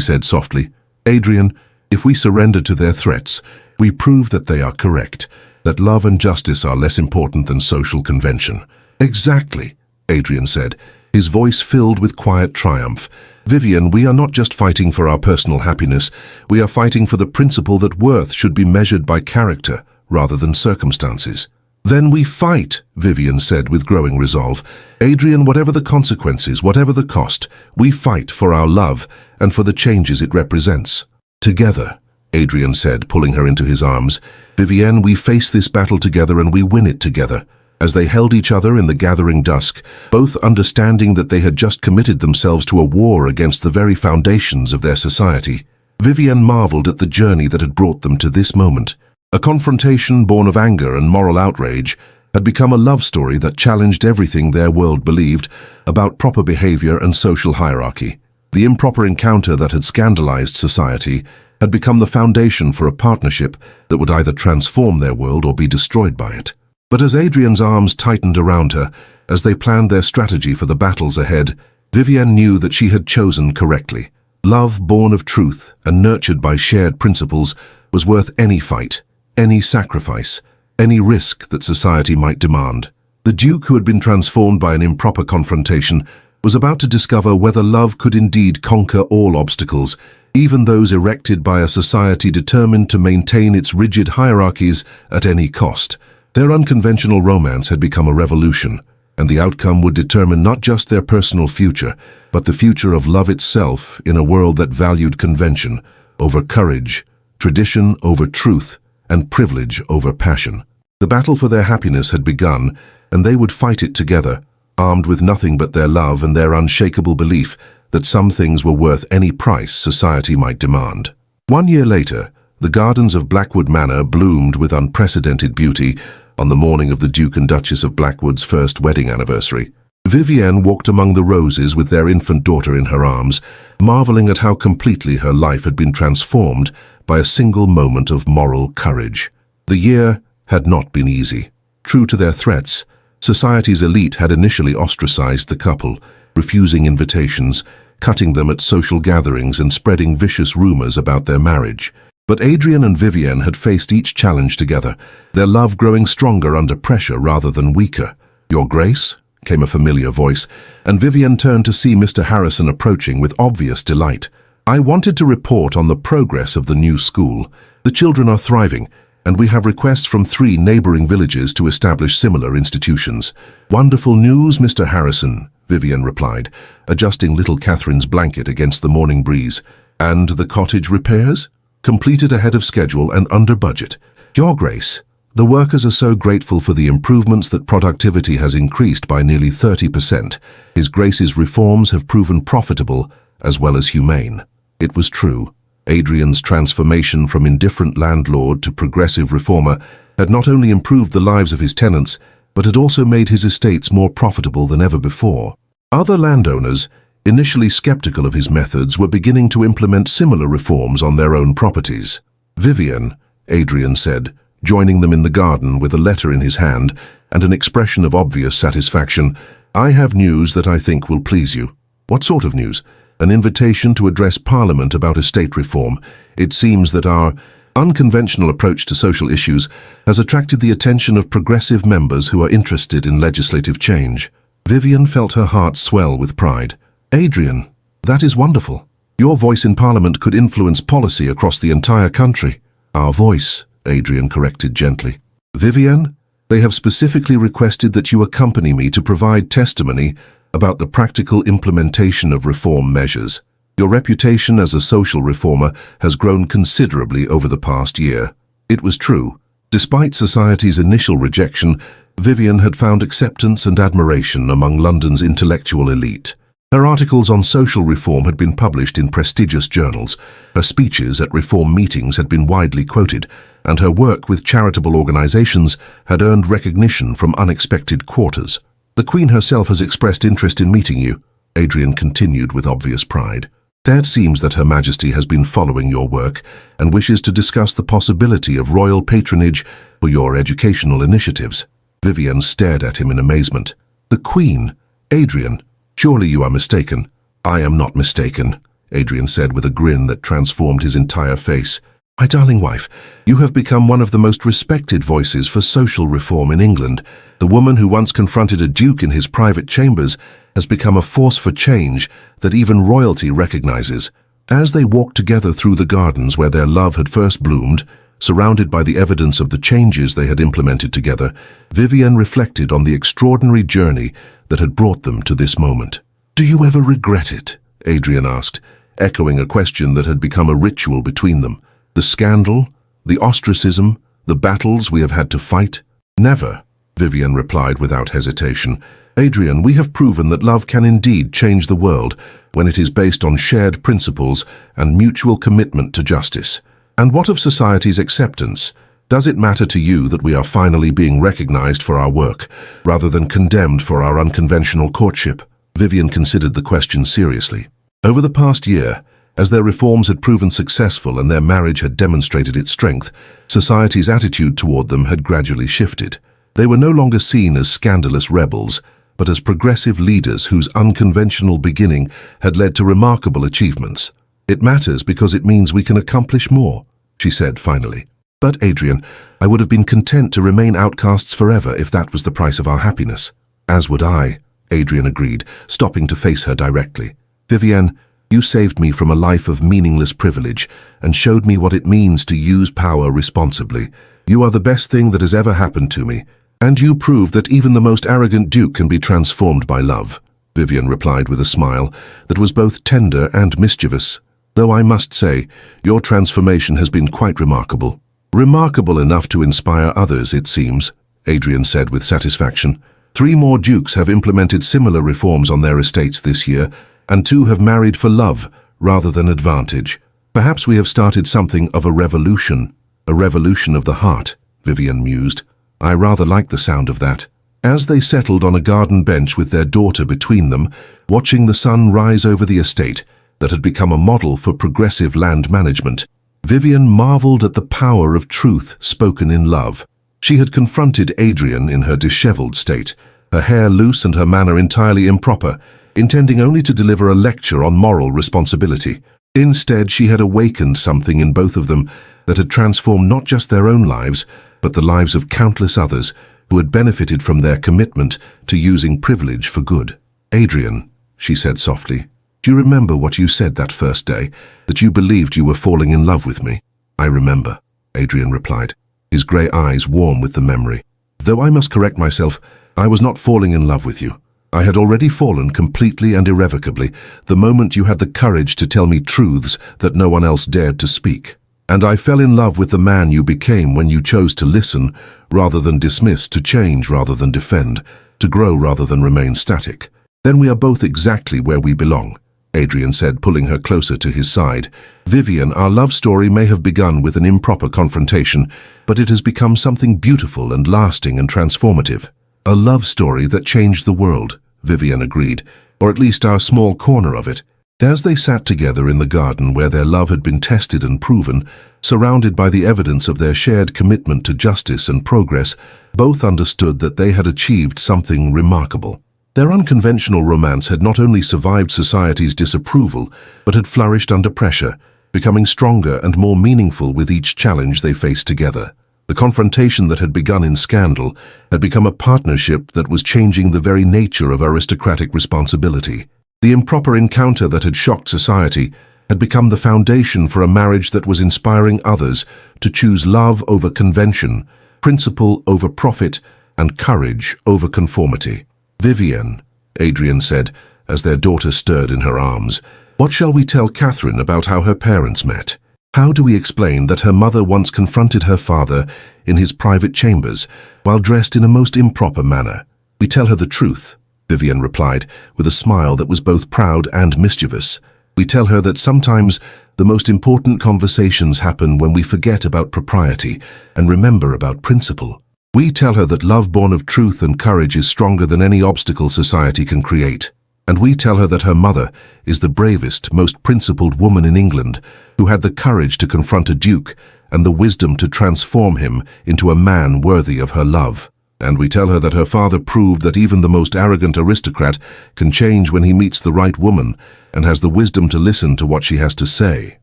said softly. Adrian, if we surrender to their threats, we prove that they are correct, that love and justice are less important than social convention. Exactly, Adrian said, his voice filled with quiet triumph. Vivienne, we are not just fighting for our personal happiness, we are fighting for the principle that worth should be measured by character rather than circumstances. Then we fight, Vivienne said with growing resolve. Adrian, whatever the consequences, whatever the cost, we fight for our love and for the changes it represents. Together, Adrian said, pulling her into his arms. "Vivienne, we face this battle together and we win it together." As they held each other in the gathering dusk, both understanding that they had just committed themselves to a war against the very foundations of their society, Vivienne marveled at the journey that had brought them to this moment. A confrontation born of anger and moral outrage had become a love story that challenged everything their world believed about proper behavior and social hierarchy. The improper encounter that had scandalized society had become the foundation for a partnership that would either transform their world or be destroyed by it. But as Adrian's arms tightened around her, as they planned their strategy for the battles ahead, Vivienne knew that she had chosen correctly. Love born of truth and nurtured by shared principles was worth any fight, any sacrifice, any risk that society might demand. The Duke, who had been transformed by an improper confrontation, was about to discover whether love could indeed conquer all obstacles, even those erected by a society determined to maintain its rigid hierarchies at any cost. Their unconventional romance had become a revolution, and the outcome would determine not just their personal future, but the future of love itself in a world that valued convention over courage, tradition over truth, and privilege over passion. The battle for their happiness had begun, and they would fight it together, armed with nothing but their love and their unshakable belief that some things were worth any price society might demand. 1 year later, the gardens of Blackwood Manor bloomed with unprecedented beauty on the morning of the Duke and Duchess of Blackwood's first wedding anniversary. Vivienne walked among the roses with their infant daughter in her arms, marveling at how completely her life had been transformed by a single moment of moral courage. The year had not been easy. True to their threats, society's elite had initially ostracized the couple, refusing invitations, cutting them at social gatherings and spreading vicious rumors about their marriage. But Adrian and Vivienne had faced each challenge together, their love growing stronger under pressure rather than weaker. "Your Grace?" came a familiar voice, and Vivienne turned to see Mr. Harrison approaching with obvious delight. "I wanted to report on the progress of the new school. The children are thriving, and we have requests from 3 neighboring villages to establish similar institutions." "Wonderful news, Mr. Harrison," Vivienne replied, adjusting little Catherine's blanket against the morning breeze. "And the cottage repairs?" "Completed ahead of schedule and under budget." "Your Grace, the workers are so grateful for the improvements that productivity has increased by nearly 30%. His Grace's reforms have proven profitable as well as humane." It was true. Adrian's transformation from indifferent landlord to progressive reformer had not only improved the lives of his tenants, but had also made his estates more profitable than ever before. Other landowners, initially skeptical of his methods, were beginning to implement similar reforms on their own properties. "Vivienne," Adrian said, joining them in the garden with a letter in his hand and an expression of obvious satisfaction, "I have news that I think will please you." "What sort of news?" "An invitation to address Parliament about estate reform. It seems that our unconventional approach to social issues has attracted the attention of progressive members who are interested in legislative change." Vivienne felt her heart swell with pride. "Adrian, that is wonderful. Your voice in Parliament could influence policy across the entire country." "Our voice," Adrian corrected gently. "Vivienne, they have specifically requested that you accompany me to provide testimony about the practical implementation of reform measures. Your reputation as a social reformer has grown considerably over the past year." It was true. Despite society's initial rejection, Vivienne had found acceptance and admiration among London's intellectual elite. Her articles on social reform had been published in prestigious journals, her speeches at reform meetings had been widely quoted, and her work with charitable organizations had earned recognition from unexpected quarters. "The Queen herself has expressed interest in meeting you," Adrian continued with obvious pride. "It seems that Her Majesty has been following your work and wishes to discuss the possibility of royal patronage for your educational initiatives." Vivienne stared at him in amazement. "The Queen? Adrian, surely you are mistaken." "I am not mistaken," Adrian said with a grin that transformed his entire face. "My darling wife, you have become one of the most respected voices for social reform in England. The woman who once confronted a duke in his private chambers has become a force for change that even royalty recognizes." As they walked together through the gardens where their love had first bloomed, surrounded by the evidence of the changes they had implemented together, Vivienne reflected on the extraordinary journey that had brought them to this moment. "Do you ever regret it?" Adrian asked, echoing a question that had become a ritual between them. The scandal? The ostracism? The battles we have had to fight? Never, Vivian replied without hesitation. Adrian, we have proven that love can indeed change the world when it is based on shared principles and mutual commitment to justice. And what of society's acceptance? Does it matter to you that we are finally being recognized for our work, rather than condemned for our unconventional courtship? Vivian considered the question seriously. Over the past year, as their reforms had proven successful and their marriage had demonstrated its strength, society's attitude toward them had gradually shifted. They were no longer seen as scandalous rebels, but as progressive leaders whose unconventional beginning had led to remarkable achievements. It matters because it means we can accomplish more, she said finally. But, Adrian, I would have been content to remain outcasts forever if that was the price of our happiness. As would I, Adrian agreed, stopping to face her directly. Vivienne, you saved me from a life of meaningless privilege and showed me what it means to use power responsibly. You are the best thing that has ever happened to me, and you prove that even the most arrogant duke can be transformed by love, Vivian replied with a smile that was both tender and mischievous. Though I must say, your transformation has been quite remarkable. Remarkable enough to inspire others, it seems, Adrian said with satisfaction. 3 more dukes have implemented similar reforms on their estates this year, and 2 have married for love rather than advantage. Perhaps we have started something of a revolution of the heart, Vivian mused. I rather like the sound of that. As they settled on a garden bench with their daughter between them, watching the sun rise over the estate that had become a model for progressive land management, Vivian marveled at the power of truth spoken in love. She had confronted Adrian in her disheveled state, her hair loose and her manner entirely improper, intending only to deliver a lecture on moral responsibility. Instead, she had awakened something in both of them that had transformed not just their own lives, but the lives of countless others who had benefited from their commitment to using privilege for good. Adrian, she said softly, do you remember what you said that first day, that you believed you were falling in love with me? I remember, Adrian replied, his grey eyes warm with the memory. Though I must correct myself, I was not falling in love with you. I had already fallen completely and irrevocably the moment you had the courage to tell me truths that no one else dared to speak. And I fell in love with the man you became when you chose to listen rather than dismiss, to change rather than defend, to grow rather than remain static. Then we are both exactly where we belong, Adrian said, pulling her closer to his side. Vivian, our love story may have begun with an improper confrontation, but it has become something beautiful and lasting and transformative. A love story that changed the world, Vivian agreed, or at least our small corner of it. As they sat together in the garden where their love had been tested and proven, surrounded by the evidence of their shared commitment to justice and progress, both understood that they had achieved something remarkable. Their unconventional romance had not only survived society's disapproval, but had flourished under pressure, becoming stronger and more meaningful with each challenge they faced together. The confrontation that had begun in scandal had become a partnership that was changing the very nature of aristocratic responsibility. The improper encounter that had shocked society had become the foundation for a marriage that was inspiring others to choose love over convention, principle over profit, and courage over conformity. Vivian, Adrian said, as their daughter stirred in her arms, what shall we tell Catherine about how her parents met? How do we explain that her mother once confronted her father in his private chambers while dressed in a most improper manner? We tell her the truth, Vivian replied, with a smile that was both proud and mischievous. We tell her that sometimes the most important conversations happen when we forget about propriety and remember about principle. We tell her that love born of truth and courage is stronger than any obstacle society can create. And we tell her that her mother is the bravest, most principled woman in England, who had the courage to confront a duke and the wisdom to transform him into a man worthy of her love. And we tell her that her father proved that even the most arrogant aristocrat can change when he meets the right woman and has the wisdom to listen to what she has to say.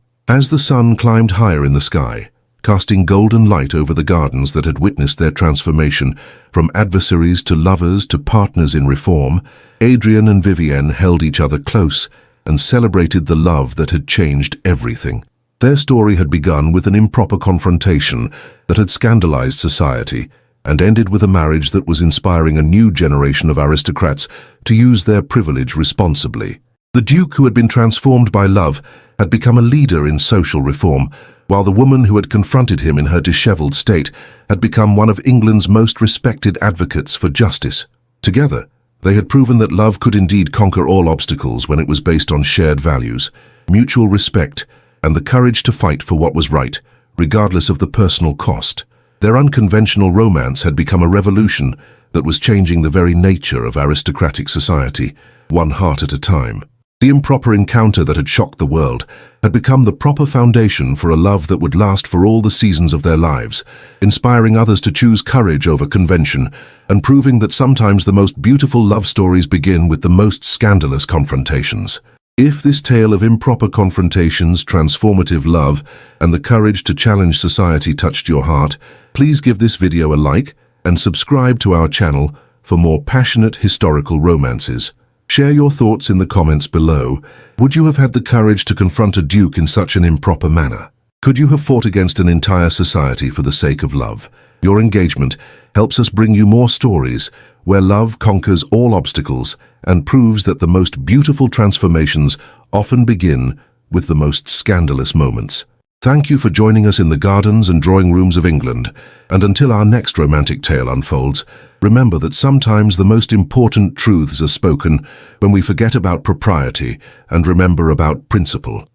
As the sun climbed higher in the sky, casting golden light over the gardens that had witnessed their transformation, from adversaries to lovers to partners in reform, Adrian and Vivienne held each other close and celebrated the love that had changed everything. Their story had begun with an improper confrontation that had scandalized society and ended with a marriage that was inspiring a new generation of aristocrats to use their privilege responsibly. The Duke, who had been transformed by love, had become a leader in social reform, while the woman who had confronted him in her disheveled state had become one of England's most respected advocates for justice. Together, they had proven that love could indeed conquer all obstacles when it was based on shared values, mutual respect, and the courage to fight for what was right, regardless of the personal cost. Their unconventional romance had become a revolution that was changing the very nature of aristocratic society, one heart at a time. The improper encounter that had shocked the world had become the proper foundation for a love that would last for all the seasons of their lives, inspiring others to choose courage over convention and proving that sometimes the most beautiful love stories begin with the most scandalous confrontations. If this tale of improper confrontations, transformative love, and the courage to challenge society touched your heart, please give this video a like and subscribe to our channel for more passionate historical romances. Share your thoughts in the comments below. Would you have had the courage to confront a duke in such an improper manner? Could you have fought against an entire society for the sake of love? Your engagement helps us bring you more stories where love conquers all obstacles and proves that the most beautiful transformations often begin with the most scandalous moments. Thank you for joining us in the gardens and drawing rooms of England, and until our next romantic tale unfolds, remember that sometimes the most important truths are spoken when we forget about propriety and remember about principle.